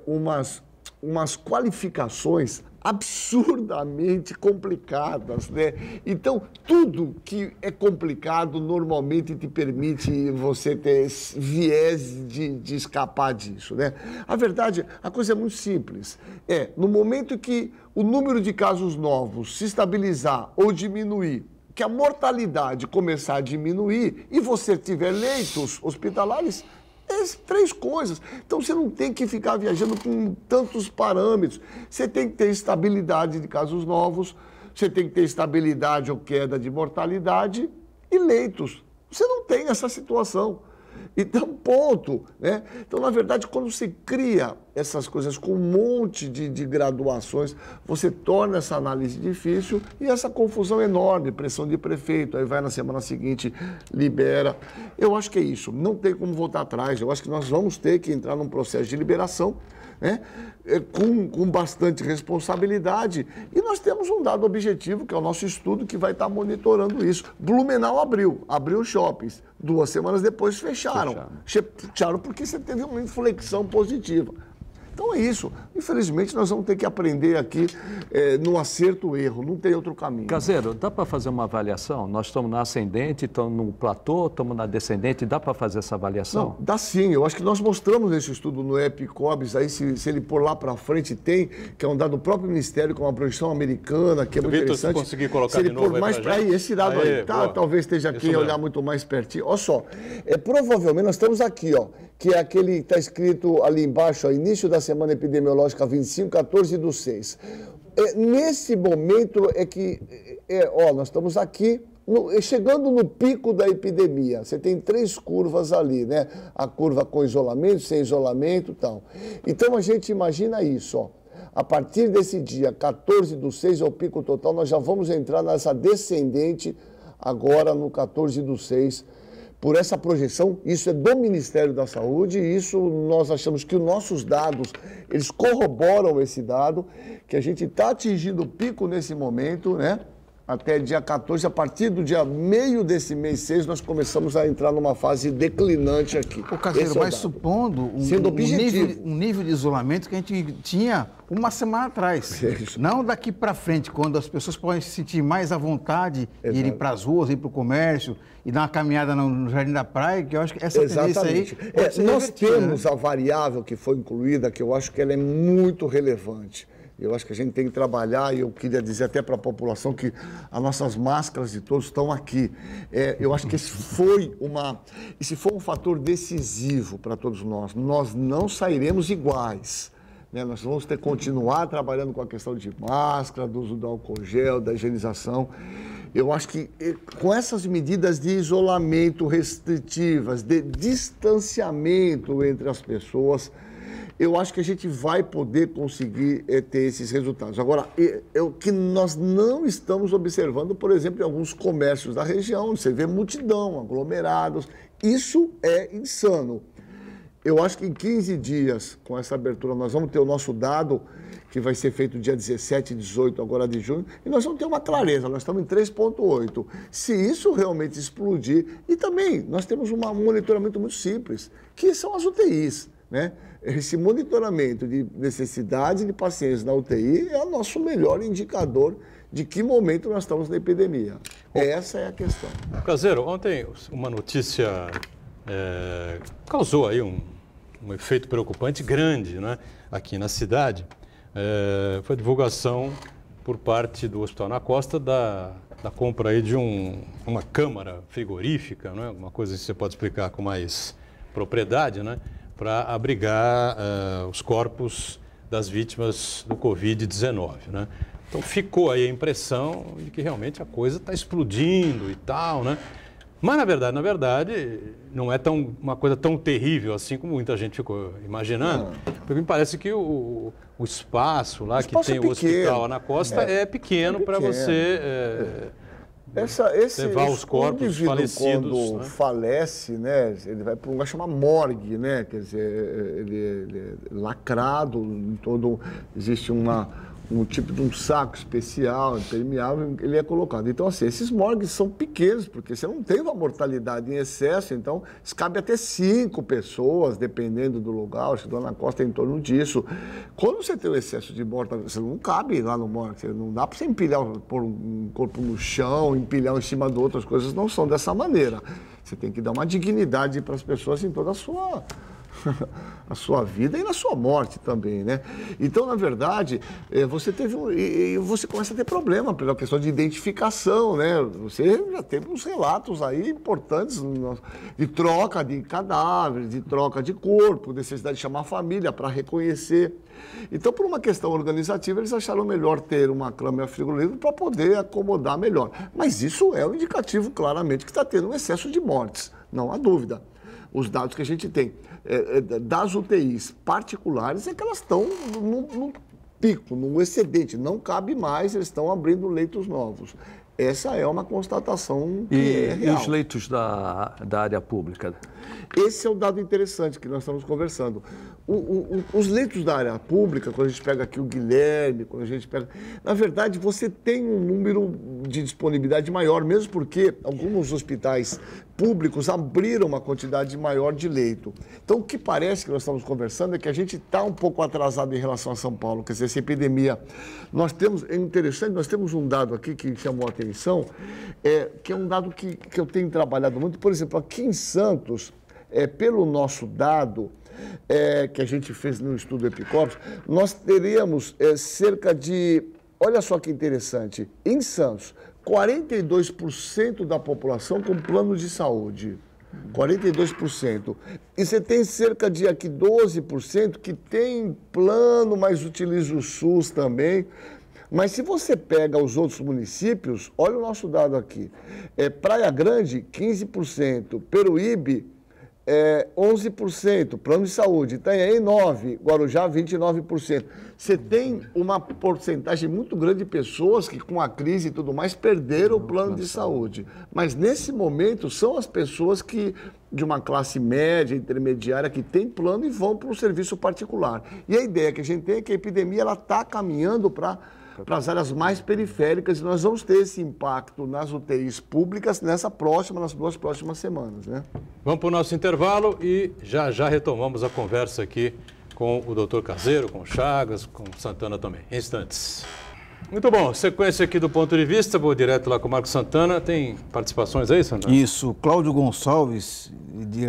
umas qualificações absurdamente complicadas, né? Então, tudo que é complicado normalmente te permite você ter viés de escapar disso, né? A verdade, a coisa é muito simples. No momento que o número de casos novos se estabilizar ou diminuir, que a mortalidade começar a diminuir e você tiver leitos hospitalares, três coisas. Então, você não tem que ficar viajando com tantos parâmetros. Você tem que ter estabilidade de casos novos, você tem que ter estabilidade ou queda de mortalidade e leitos. Você não tem essa situação. Então, ponto, né? Então, na verdade, quando você cria essas coisas com um monte de graduações, você torna essa análise difícil e essa confusão enorme, pressão de prefeito, aí vai na semana seguinte, libera. Eu acho que é isso, não tem como voltar atrás. Eu acho que nós vamos ter que entrar num processo de liberação, né? Com bastante responsabilidade. E nós temos um dado objetivo, que é o nosso estudo, que vai estar monitorando isso. Blumenau abriu shoppings. 2 semanas depois fecharam. Fecharam porque você teve uma inflexão positiva. Então é isso. Infelizmente, nós vamos ter que aprender aqui no acerto-erro. Não tem outro caminho. Caseiro, dá para fazer uma avaliação? Nós estamos na ascendente, estamos no platô, estamos na descendente. Dá para fazer essa avaliação? Não, dá sim. Eu acho que nós mostramos nesse estudo no EPICOBS, aí se ele pôr lá para frente, tem, que é um dado do próprio Ministério, com uma projeção americana, que é muito interessante. Se conseguir colocar se ele de novo pôr mais para aí, esse dado aí, talvez esteja aqui e olhar muito mais pertinho. Olha só, provavelmente nós estamos aqui, ó, que é aquele que está escrito ali embaixo, ó, início da semana epidemiológica 25/14/6. Nesse momento nós estamos aqui, chegando no pico da epidemia. Você tem 3 curvas ali, né? A curva com isolamento, sem isolamento e tal. Então a gente imagina isso, ó. A partir desse dia 14/6 é o pico total, nós já vamos entrar nessa descendente agora no 14/6. Por essa projeção, isso é do Ministério da Saúde, e isso nós achamos que os nossos dados, eles corroboram esse dado, que a gente está atingindo o pico nesse momento, né? Até dia 14, a partir do dia meio desse mês 6, nós começamos a entrar numa fase declinante aqui. Ô, Caseiro, mas supondo um nível de isolamento que a gente tinha uma semana atrás. Não daqui para frente, quando as pessoas podem se sentir mais à vontade de ir para as ruas, ir para o comércio e dar uma caminhada no Jardim da Praia, que eu acho que essa tendência aí pode ser nós revertida, temos, né? A variável que foi incluída, que eu acho que ela é muito relevante, Eu acho que a gente tem que trabalhar, e eu queria dizer até para a população que as nossas máscaras de todos estão aqui. Eu acho que esse foi um fator decisivo para todos nós. Nós não sairemos iguais. Né? Nós vamos ter que continuar trabalhando com a questão de máscara, do uso do álcool gel, da higienização. Eu acho que com essas medidas de isolamento restritivas, de distanciamento entre as pessoas, eu acho que a gente vai poder conseguir ter esses resultados. Agora, o que nós não estamos observando, por exemplo, em alguns comércios da região, você vê multidão, aglomerados, isso é insano. Eu acho que em 15 dias, com essa abertura, nós vamos ter o nosso dado, que vai ser feito dia 17 e 18 agora de junho, e nós vamos ter uma clareza, nós estamos em 3,8. Se isso realmente explodir, e também nós temos um monitoramento muito simples, que são as UTIs, né? Esse monitoramento de necessidade de pacientes na UTI é o nosso melhor indicador de que momento nós estamos na epidemia. Essa é a questão. Caseiro, ontem uma notícia causou aí um efeito preocupante grande, né, aqui na cidade. Foi a divulgação por parte do Hospital na Costa da compra aí de uma câmara frigorífica, né, uma coisa que você pode explicar com mais propriedade, né, para abrigar os corpos das vítimas do Covid-19, né? Então ficou aí a impressão de que realmente a coisa está explodindo e tal, né? Mas na verdade, não é uma coisa tão terrível assim como muita gente ficou imaginando. Porque me parece que o espaço lá que tem o hospital na Costa é pequeno para você levar os corpos falecidos. Quando falece, né, ele vai para um lugar chamado morgue, né, quer dizer, ele é lacrado, em todo, existe um tipo de um saco especial, impermeável, ele é colocado. Então, assim, esses morgues são pequenos, porque você não tem uma mortalidade em excesso, então cabe até 5 pessoas, dependendo do lugar, acho que Dona Costa é em torno disso. Quando você tem o excesso de morte, você não cabe lá no morgue, não dá para você empilhar, pôr um corpo no chão, empilhar em cima do outro, as coisas não são dessa maneira. Você tem que dar uma dignidade para as pessoas em toda a sua vida e na sua morte também, né? Então, na verdade, você você começa a ter problema pela questão de identificação, né? Você já teve uns relatos aí importantes de troca de cadáveres, de troca de corpo, necessidade de chamar a família para reconhecer. Então, por uma questão organizativa, eles acharam melhor ter uma câmara frigorífica para poder acomodar melhor. Mas isso é um indicativo, claramente, que está tendo um excesso de mortes, não há dúvida. Os dados que a gente tem das UTIs particulares é que elas estão no pico, no excedente, não cabe mais, eles estão abrindo leitos novos. Essa é uma constatação que é real. E os leitos da área pública? Esse é o dado interessante que nós estamos conversando. Os leitos da área pública, quando a gente pega aqui o Guilherme, quando a gente pega... Na verdade, você tem um número de disponibilidade maior, mesmo porque alguns hospitais públicos abriram uma quantidade maior de leito. Então, o que parece que nós estamos conversando é que a gente está um pouco atrasado em relação a São Paulo, quer dizer, essa epidemia. É interessante, nós temos um dado aqui que chamou a atenção, que é um dado que eu tenho trabalhado muito. Por exemplo, aqui em Santos, pelo nosso dado que a gente fez no estudo Epicópio, nós teríamos cerca de, olha só que interessante, em Santos, 42% da população com plano de saúde. 42%. E você tem cerca de aqui 12% que tem plano, mas utiliza o SUS também. Mas se você pega os outros municípios, olha o nosso dado aqui. Praia Grande, 15%. Peruíbe, 11%, plano de saúde, Itanhaém 9%, Guarujá 29%. Você tem uma porcentagem muito grande de pessoas que com a crise e tudo mais perderam o plano de saúde. Mas nesse momento são as pessoas que de uma classe média, intermediária, que tem plano e vão para o serviço particular. E a ideia que a gente tem é que a epidemia está caminhando para as áreas mais periféricas, e nós vamos ter esse impacto nas UTIs públicas nas 2 próximas semanas, né? Vamos para o nosso intervalo e já retomamos a conversa aqui com o doutor Caseiro, com o Chagas, com o Santana também. Em instantes. Muito bom, sequência aqui do Ponto de Vista, vou direto lá com o Marcos Santana. Tem participações aí, Santana? Isso, Cláudio Gonçalves,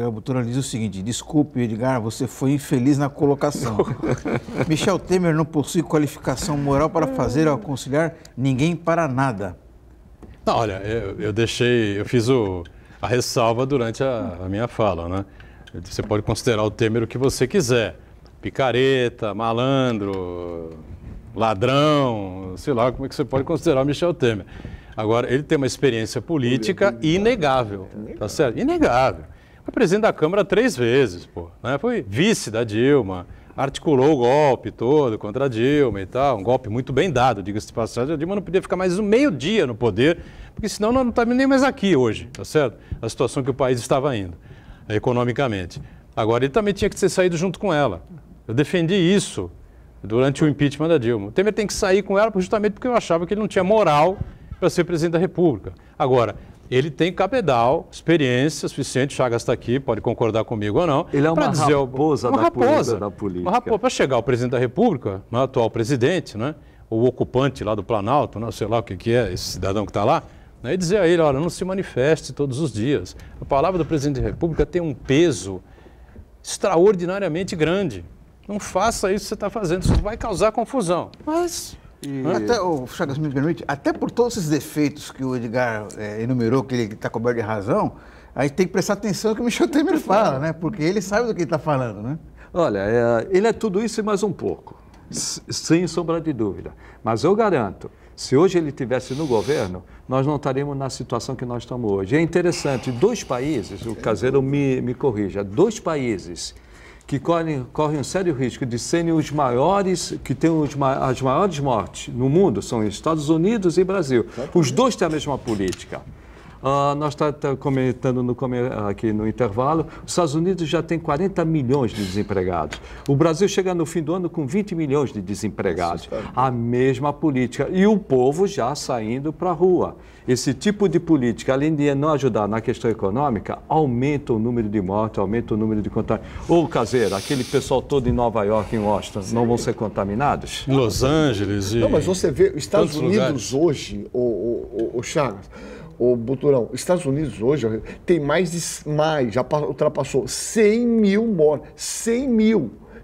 a Butura diz o seguinte: desculpe, Edgar, você foi infeliz na colocação. Michel Temer não possui qualificação moral para fazer ou aconselhar ninguém para nada. Não, olha, eu fiz a ressalva durante a minha fala, né? Você pode considerar o Temer o que você quiser. Picareta, malandro, ladrão, sei lá como é que você pode considerar o Michel Temer. Agora, ele tem uma experiência política inegável, tá certo? Inegável. Foi presidente da Câmara 3 vezes, pô, né? Foi vice da Dilma, articulou o golpe todo contra a Dilma e tal, um golpe muito bem dado, diga-se de passagem. A Dilma não podia ficar mais um meio dia no poder, porque senão nós não estávamos nem mais aqui hoje, tá certo? A situação que o país estava indo, economicamente. Agora, ele também tinha que ter saído junto com ela. Eu defendi isso durante o impeachment da Dilma. O Temer tem que sair com ela justamente porque eu achava que ele não tinha moral para ser presidente da República. Agora, ele tem cabedal, experiência suficiente, Chagas está aqui, pode concordar comigo ou não. Ele é uma raposa da política. Uma raposa para chegar ao presidente da República, o atual presidente, né, o ocupante lá do Planalto, não sei lá o que é esse cidadão que está lá, né, e dizer a ele, olha, não se manifeste todos os dias. A palavra do presidente da República tem um peso extraordinariamente grande. Não faça isso que você está fazendo, isso vai causar confusão. Mas... Até, Chagas, me permite, até por todos esses defeitos que o Edgar enumerou, que ele está coberto de razão, a gente tem que prestar atenção no que o Michel Temer fala, né? Porque ele sabe do que ele está falando, né? Olha, ele é tudo isso e mais um pouco, sem sombra de dúvida. Mas eu garanto, se hoje ele estivesse no governo, nós não estaríamos na situação que nós estamos hoje. É interessante, 2 países, o Caseiro me corrija, 2 países que correm um sério risco de serem os maiores, que têm as maiores mortes no mundo, são Estados Unidos e Brasil. Os 2 têm a mesma política. Nós estamos comentando aqui no intervalo, os Estados Unidos já tem 40 milhões de desempregados. O Brasil chega no fim do ano com 20 milhões de desempregados. A mesma política. E o povo já saindo para a rua. Esse tipo de política, além de não ajudar na questão econômica, aumenta o número de mortes, aumenta o número de contágios. Ou, Caseiro, aquele pessoal todo em Nova York, em Washington, não vão ser contaminados? Los Angeles e... Não, mas você vê, os Estados Unidos lugares. Hoje, o Chagas, o Buturão, os Estados Unidos hoje tem já ultrapassou 100 mil mortes.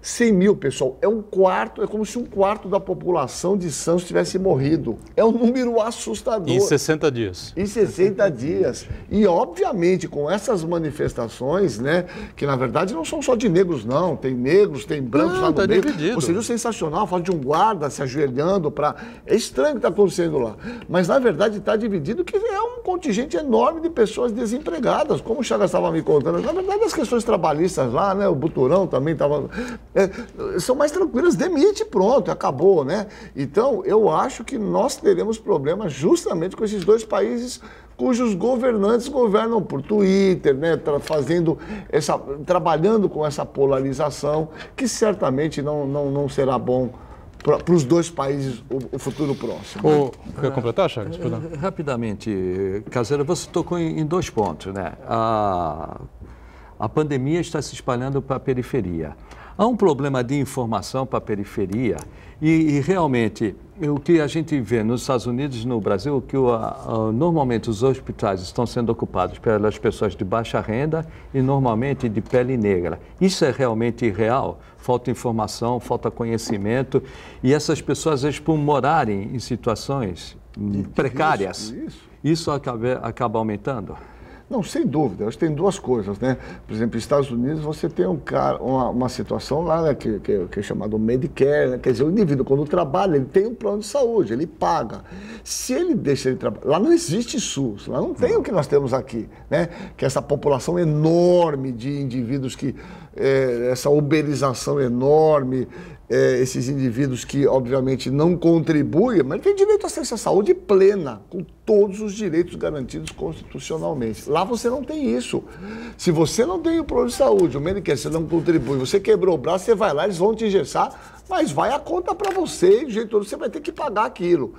100 mil, pessoal. É como se um quarto da população de Santos tivesse morrido. É um número assustador. Em 60 dias. Em 60 dias. E, obviamente, com essas manifestações, né, que na verdade não são só de negros, não. Tem negros, tem brancos lá no meio. Dividido. Você viu sensacional, fala de um guarda se ajoelhando para... É estranho o que está acontecendo lá. Mas, na verdade, está dividido que é um contingente enorme de pessoas desempregadas, como o Chagas estava me contando. Na verdade, as questões trabalhistas lá, né, o Buturão também estava... são mais tranquilas, demite, pronto, acabou, né? Então, eu acho que nós teremos problemas justamente com esses 2 países cujos governantes governam por Twitter, né? Trabalhando com essa polarização, que certamente não será bom para os 2 países o futuro próximo. Quer completar, Chagas? Rapidamente, Caseiro, você tocou em 2 pontos, né? A pandemia está se espalhando para a periferia. Há um problema de informação para a periferia e realmente o que a gente vê nos Estados Unidos e no Brasil, que normalmente os hospitais estão sendo ocupados pelas pessoas de baixa renda e normalmente de pele negra. Isso é realmente irreal? Falta informação, falta conhecimento e essas pessoas, às vezes, por morarem em situações precárias, isso acaba aumentando? Não, sem dúvida. Acho que tem 2 coisas, né? Por exemplo, nos Estados Unidos você tem uma situação lá, né, que é chamado Medicare, né? Quer dizer, o indivíduo quando trabalha, ele tem um plano de saúde, ele paga. Se ele deixa ele trabalhar, lá não existe SUS, lá não tem o que nós temos aqui, né? Que é essa população enorme de indivíduos que, essa uberização enorme, esses indivíduos que, obviamente, não contribuem, mas têm direito a acesso à saúde plena, com todos os direitos garantidos constitucionalmente. Lá você não tem isso. Se você não tem o plano de saúde, o Medicare, você não contribui, você quebrou o braço, você vai lá, eles vão te engessar, mas vai a conta para você, e do jeito todo você vai ter que pagar aquilo.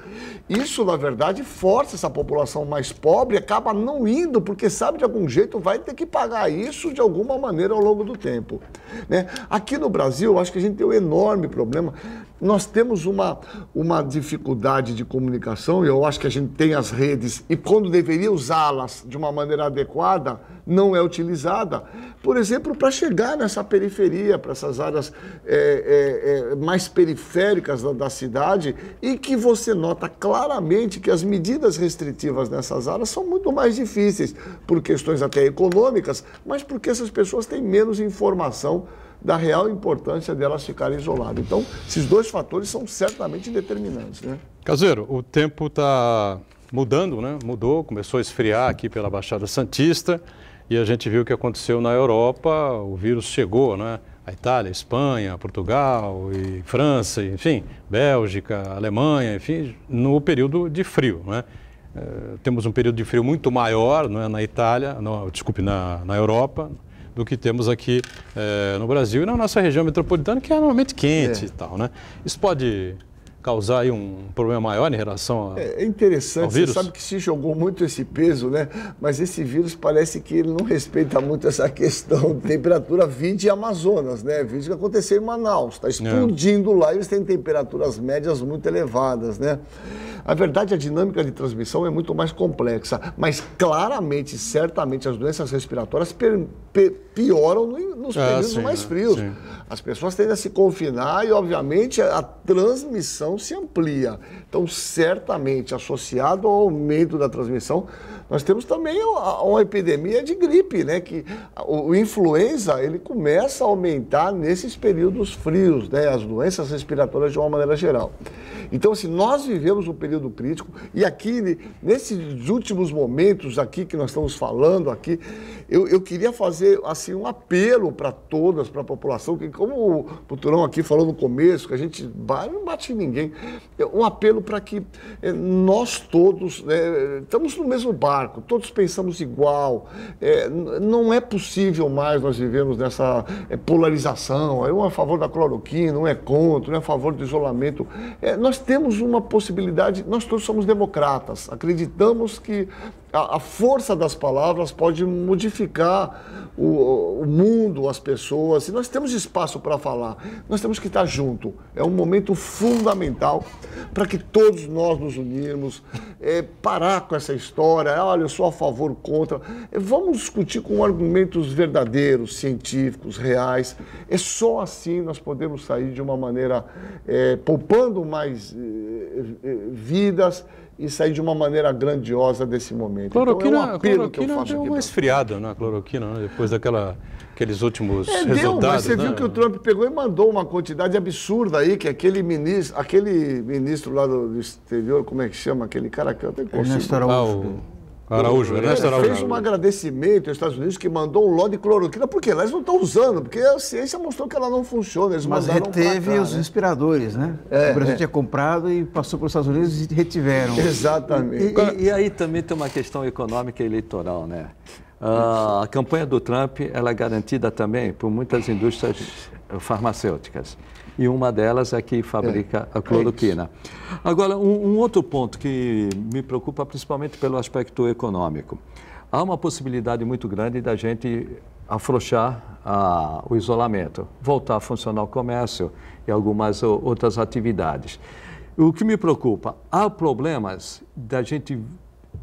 Isso, na verdade, força essa população mais pobre, acaba não indo, porque sabe de algum jeito vai ter que pagar isso de alguma maneira ao longo do tempo, né? Aqui no Brasil, eu acho que a gente tem um enorme problema. nós temos uma dificuldade de comunicação, e eu acho que a gente tem as redes, e quando deveria usá-las de uma maneira adequada, não é utilizada. Por exemplo, para chegar nessa periferia, para essas áreas mais periféricas da cidade, e que você nota claramente que as medidas restritivas nessas áreas são muito mais difíceis, por questões até econômicas, mas porque essas pessoas têm menos informação da real importância delas ficarem isoladas. Então, esses dois fatores são certamente determinantes, né? Caseiro, o tempo está mudando, né? Mudou, começou a esfriar aqui pela Baixada Santista e a gente viu o que aconteceu na Europa, o vírus chegou, né? A Itália, a Espanha, Portugal e França, enfim, Bélgica, Alemanha, enfim, no período de frio, né? Temos um período de frio muito maior, né, na Itália, na Europa, do que temos aqui no Brasil e na nossa região metropolitana, que é normalmente quente e tal, né? Isso pode causar aí um problema maior em relação É interessante, ao vírus? Você sabe que se jogou muito esse peso, né? Mas esse vírus parece que ele não respeita muito essa questão de temperatura. Vide Amazonas, né? Vide o que aconteceu em Manaus, está explodindo lá, eles têm temperaturas médias muito elevadas, né? A verdade, a dinâmica de transmissão é muito mais complexa, mas claramente, certamente, as doenças respiratórias pioram nos períodos mais frios. Sim. As pessoas tendem a se confinar e, obviamente, a transmissão se amplia. Então, certamente, associado ao aumento da transmissão, nós temos também uma epidemia de gripe, né? Que o influenza, ele começa a aumentar nesses períodos frios, né? As doenças respiratórias de uma maneira geral. Então, assim, nós vivemos um período crítico e aqui, nesses últimos momentos aqui que nós estamos falando aqui, eu queria fazer, assim, um apelo para todas, para a população, que como o Turão aqui falou no começo, que a gente não bate em ninguém, um apelo para que nós todos, né, estamos no mesmo barco, todos pensamos igual, não é possível mais nós vivemos nessa polarização, um é a favor da cloroquina, um é contra, um é a favor do isolamento. Nós temos uma possibilidade, nós todos somos democratas, acreditamos que a força das palavras pode modificar o mundo, as pessoas, e nós temos espaço para falar, nós temos que estar junto. É um momento fundamental para que todos nós nos unirmos, parar com essa história, olha, eu sou a favor, contra. Vamos discutir com argumentos verdadeiros, científicos, reais. É só assim nós podemos sair de uma maneira poupando mais vidas e sair de uma maneira grandiosa desse momento. Cloroquina, então, é um apelo que eu faço deu aqui. Uma esfriada na cloroquina, né? Depois aqueles últimos resultados. Deu, mas você né? viu que o Trump pegou e mandou uma quantidade absurda aí, que aquele ministro lá do exterior, como é que chama? Aquele cara que eu tenho Ernesto Araújo. Fez um agradecimento aos Estados Unidos que mandou um lote de cloroquina, porque eles não estão usando, porque a ciência mostrou que ela não funciona. Eles Mas mandaram reteve pra cá, os respiradores, né? O Brasil tinha comprado e passou para os Estados Unidos e retiveram. Exatamente. E aí também tem uma questão econômica e eleitoral, né? A campanha do Trump ela é garantida também por muitas indústrias farmacêuticas. E uma delas é que fabrica a cloroquina. Agora, um outro ponto que me preocupa principalmente pelo aspecto econômico. Há uma possibilidade muito grande da gente afrouxar o isolamento, voltar a funcionar o comércio e algumas outras atividades. O que me preocupa, há problemas da gente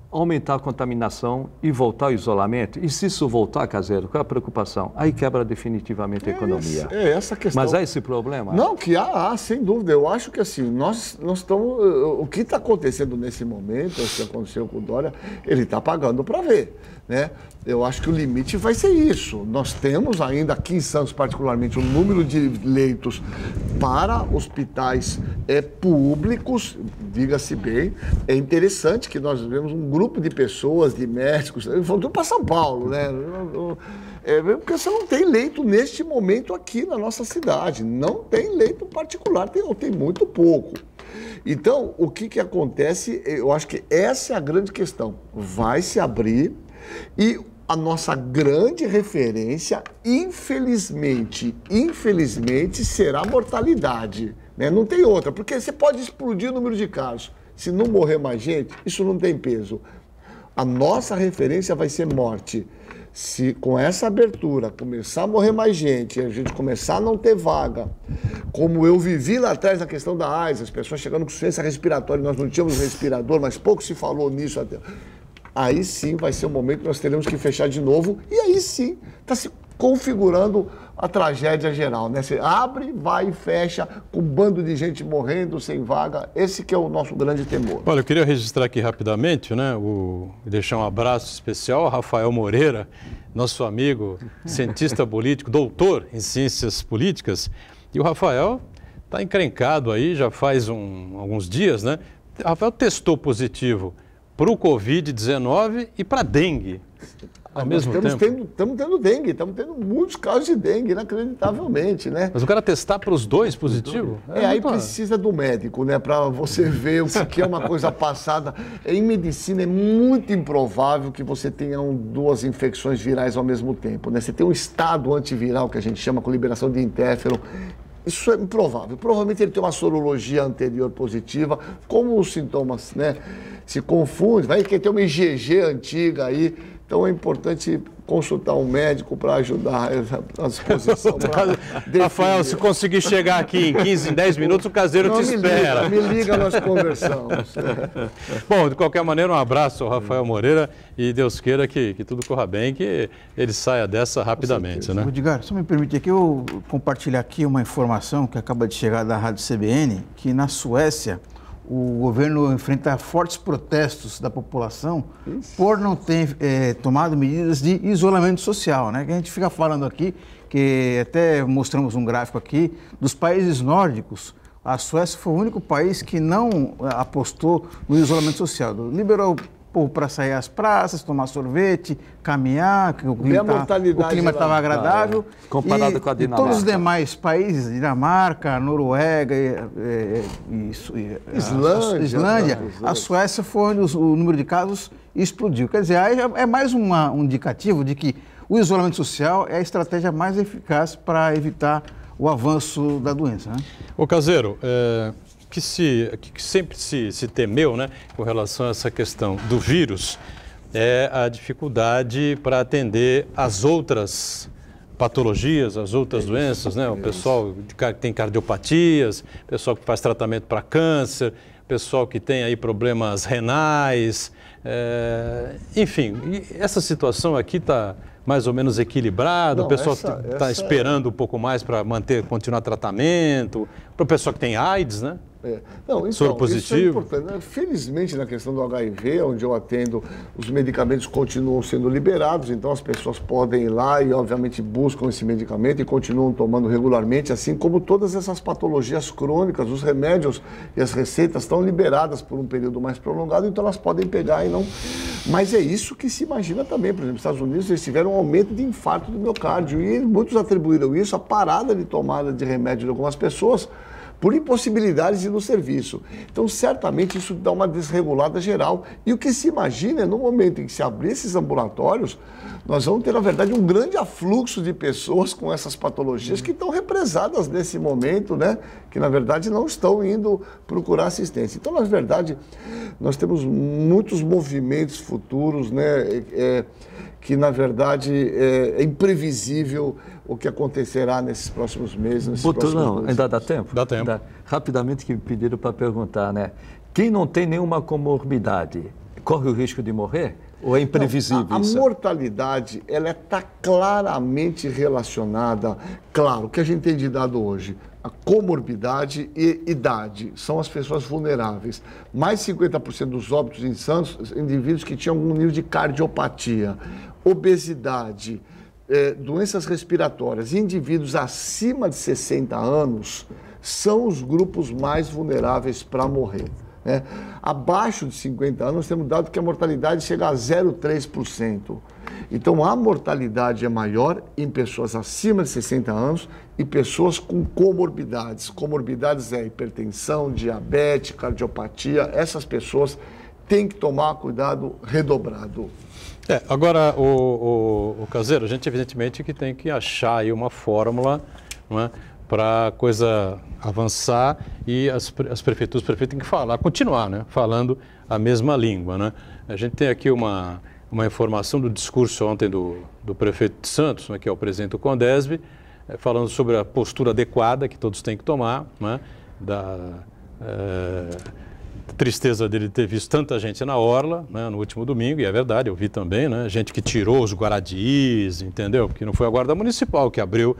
aumentar a contaminação e voltar ao isolamento? E se isso voltar, Caseiro, qual é a preocupação? Aí quebra definitivamente a economia. Essa questão. Mas há esse problema? Não, que há, sem dúvida. Eu acho que assim, nós estamos. O que está acontecendo nesse momento, o que aconteceu com o Dória, ele está pagando para ver, né? Eu acho que o limite vai ser isso. Nós temos ainda aqui em Santos, particularmente, um número de leitos para hospitais públicos, diga-se bem. É interessante que nós vemos um grupo de pessoas, de médicos, vão para São Paulo, né? Porque você não tem leito neste momento aqui na nossa cidade. Não tem leito particular, tem muito pouco. Então, o que acontece? Eu acho que essa é a grande questão. Vai se abrir e a nossa grande referência, infelizmente, será a mortalidade, né? Não tem outra, porque você pode explodir o número de casos. Se não morrer mais gente, isso não tem peso. A nossa referência vai ser morte. se com essa abertura começar a morrer mais gente, a gente começar a não ter vaga, como eu vivi lá atrás na questão da AIDS, as pessoas chegando com insuficiência respiratória, nós não tínhamos respirador, mas pouco se falou nisso até. Aí sim vai ser o momento que nós teremos que fechar de novo, e aí sim está se configurando a tragédia geral, né? Você abre, vai e fecha, com um bando de gente morrendo, sem vaga. Esse que é o nosso grande temor. Olha, eu queria registrar aqui rapidamente, né, deixar um abraço especial ao Rafael Moreira, nosso amigo, cientista político, doutor em ciências políticas. E o Rafael está encrencado aí, já faz alguns dias, né? O Rafael testou positivo para o Covid-19 e para dengue. Ao mesmo tempo. Estamos tendo dengue, estamos tendo muitos casos de dengue, inacreditavelmente, né? Mas o cara testar para os dois positivo? Aí precisa do médico, né? Para você ver o que é uma coisa passada. Em medicina é muito improvável que você tenha duas infecções virais ao mesmo tempo, né? Você tem um estado antiviral, que a gente chama com liberação de interferon. Isso é improvável. Provavelmente ele tem uma sorologia anterior positiva, como os sintomas, né, se confundem, vai que tem uma IgG antiga aí. Então é importante consultar um médico para ajudar a disposição. Rafael, se conseguir chegar aqui em 15, em 10 minutos, o Caseiro te espera. Me liga, nós conversamos. Bom, de qualquer maneira, um abraço ao Rafael Moreira e Deus queira que tudo corra bem, que ele saia dessa rapidamente, né? Edgar, só me permite aqui eu compartilhar aqui uma informação que acaba de chegar da Rádio CBN, que na Suécia o governo enfrenta fortes protestos da população por não ter tomado medidas de isolamento social, né? Que a gente fica falando aqui, que até mostramos um gráfico aqui, dos países nórdicos, a Suécia foi o único país que não apostou no isolamento social. Liberou o povo para sair às praças, tomar sorvete, caminhar, que o clima estava agradável. Comparado com a Dinamarca. Todos os demais países, Dinamarca, Noruega, Islândia, a Suécia foi onde o número de casos explodiu. Quer dizer, aí é mais um indicativo de que o isolamento social é a estratégia mais eficaz para evitar o avanço da doença, né? Ô Caseiro, que sempre se temeu, né, com relação a essa questão do vírus, é a dificuldade para atender as outras patologias, as outras doenças, né? O pessoal que tem cardiopatias, pessoal que faz tratamento para câncer, pessoal que tem aí problemas renais, enfim, essa situação aqui está mais ou menos equilibrada, o pessoal está esperando um pouco mais para continuar tratamento, para o pessoal que tem AIDS, né? Não, então, soro positivo. Isso é importante, né? Felizmente, na questão do HIV, onde eu atendo, os medicamentos continuam sendo liberados, então as pessoas podem ir lá e, obviamente, buscam esse medicamento e continuam tomando regularmente, assim como todas essas patologias crônicas, os remédios e as receitas estão liberadas por um período mais prolongado, então elas podem pegar e não... Mas é isso que se imagina também. Por exemplo, nos Estados Unidos, eles tiveram um aumento de infarto do miocárdio e muitos atribuíram isso à parada de tomada de remédio de algumas pessoas, por impossibilidades de ir no serviço. Então, certamente, isso dá uma desregulada geral. E o que se imagina é, no momento em que se abrir esses ambulatórios, nós vamos ter, na verdade, um grande afluxo de pessoas com essas patologias que estão represadas nesse momento, né? Que, na verdade, não estão indo procurar assistência. Então, na verdade, nós temos muitos movimentos futuros, né? Que, na verdade, é imprevisível o que acontecerá nesses próximos meses. Ainda dá tempo? Dá tempo. Rapidamente, que me pediram para perguntar, né? Quem não tem nenhuma comorbidade, corre o risco de morrer? Ou é imprevisível isso? A mortalidade, ela está claramente relacionada, claro, o que a gente tem de dado hoje, a comorbidade e idade, são as pessoas vulneráveis. Mais 50% dos óbitos insanos, indivíduos que tinham algum nível de cardiopatia, obesidade, doenças respiratórias, indivíduos acima de 60 anos, são os grupos mais vulneráveis para morrer. Né? Abaixo de 50 anos, nós temos dado que a mortalidade chega a 0,3%. Então, a mortalidade é maior em pessoas acima de 60 anos e pessoas com comorbidades. Comorbidades é hipertensão, diabetes, cardiopatia. Essas pessoas têm que tomar cuidado redobrado. Agora, o Caseiro, a gente evidentemente que tem que achar aí uma fórmula, não é, para a coisa avançar e os prefeitos têm que continuar, né, falando a mesma língua, né? A gente tem aqui uma uma informação do discurso ontem do prefeito de Santos, né, que é o presidente do Condesb, falando sobre a postura adequada que todos têm que tomar, né, da tristeza dele ter visto tanta gente na orla, né, no último domingo, e é verdade, eu vi também, né, gente que tirou os guaradis, entendeu? Porque não foi a Guarda Municipal que abriu,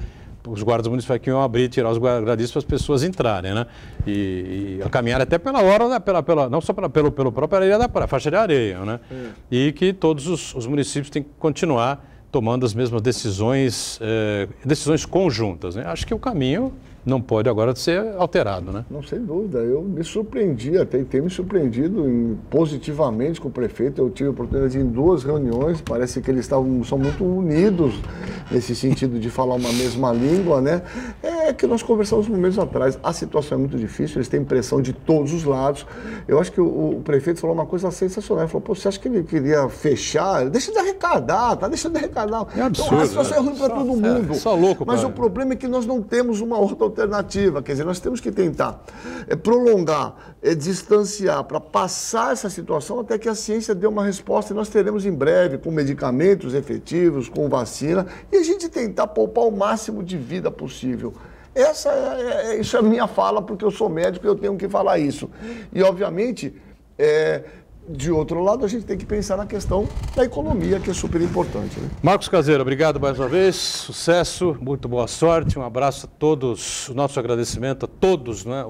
os guardas municipais que iam abrir e tirar os guaradis para as pessoas entrarem, né? E a caminhar até pela orla, não só pelo próprio areia da praia, faixa de areia, né? E que todos os municípios têm que continuar tomando as mesmas decisões, decisões conjuntas, né? Acho que o caminho não pode agora ser alterado, né? Não, sem dúvida. Eu me surpreendi, até tenho me surpreendido positivamente com o prefeito. Eu tive a oportunidade em 2 reuniões, parece que eles são muito unidos nesse sentido de falar uma mesma língua, né? É que nós conversamos momentos atrás. A situação é muito difícil, eles têm pressão de todos os lados. Eu acho que o prefeito falou uma coisa sensacional. Ele falou, pô, você acha que ele queria fechar? Deixa de arrecadar, tá deixando de arrecadar. É absurdo, então, a situação é ruim para todo mundo. Só louco, mas cara. o problema é que nós não temos uma outra alternativa, quer dizer, nós temos que tentar prolongar, distanciar, para passar essa situação até que a ciência dê uma resposta, e nós teremos em breve, com medicamentos efetivos, com vacina, e a gente tentar poupar o máximo de vida possível. Isso é a minha fala, porque eu sou médico e eu tenho que falar isso. E, obviamente, de outro lado, a gente tem que pensar na questão da economia, que é super importante, né? Marcos Caseiro, obrigado mais uma vez, sucesso, muito boa sorte, um abraço a todos, o nosso agradecimento a todos, né,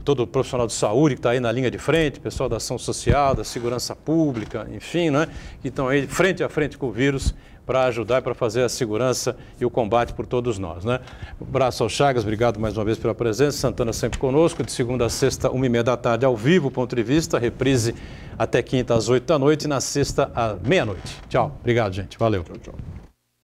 todo o profissional de saúde que está aí na linha de frente, pessoal da ação social, da segurança pública, enfim, né, que estão aí frente a frente com o vírus para ajudar e para fazer a segurança e o combate por todos nós, né? Um abraço ao Chagas, obrigado mais uma vez pela presença. Santana sempre conosco, de segunda a sexta, 1h30 da tarde, ao vivo, ponto de vista, reprise até quinta às 8 da noite e na sexta à meia-noite. Tchau, obrigado, gente, valeu. Tchau, tchau.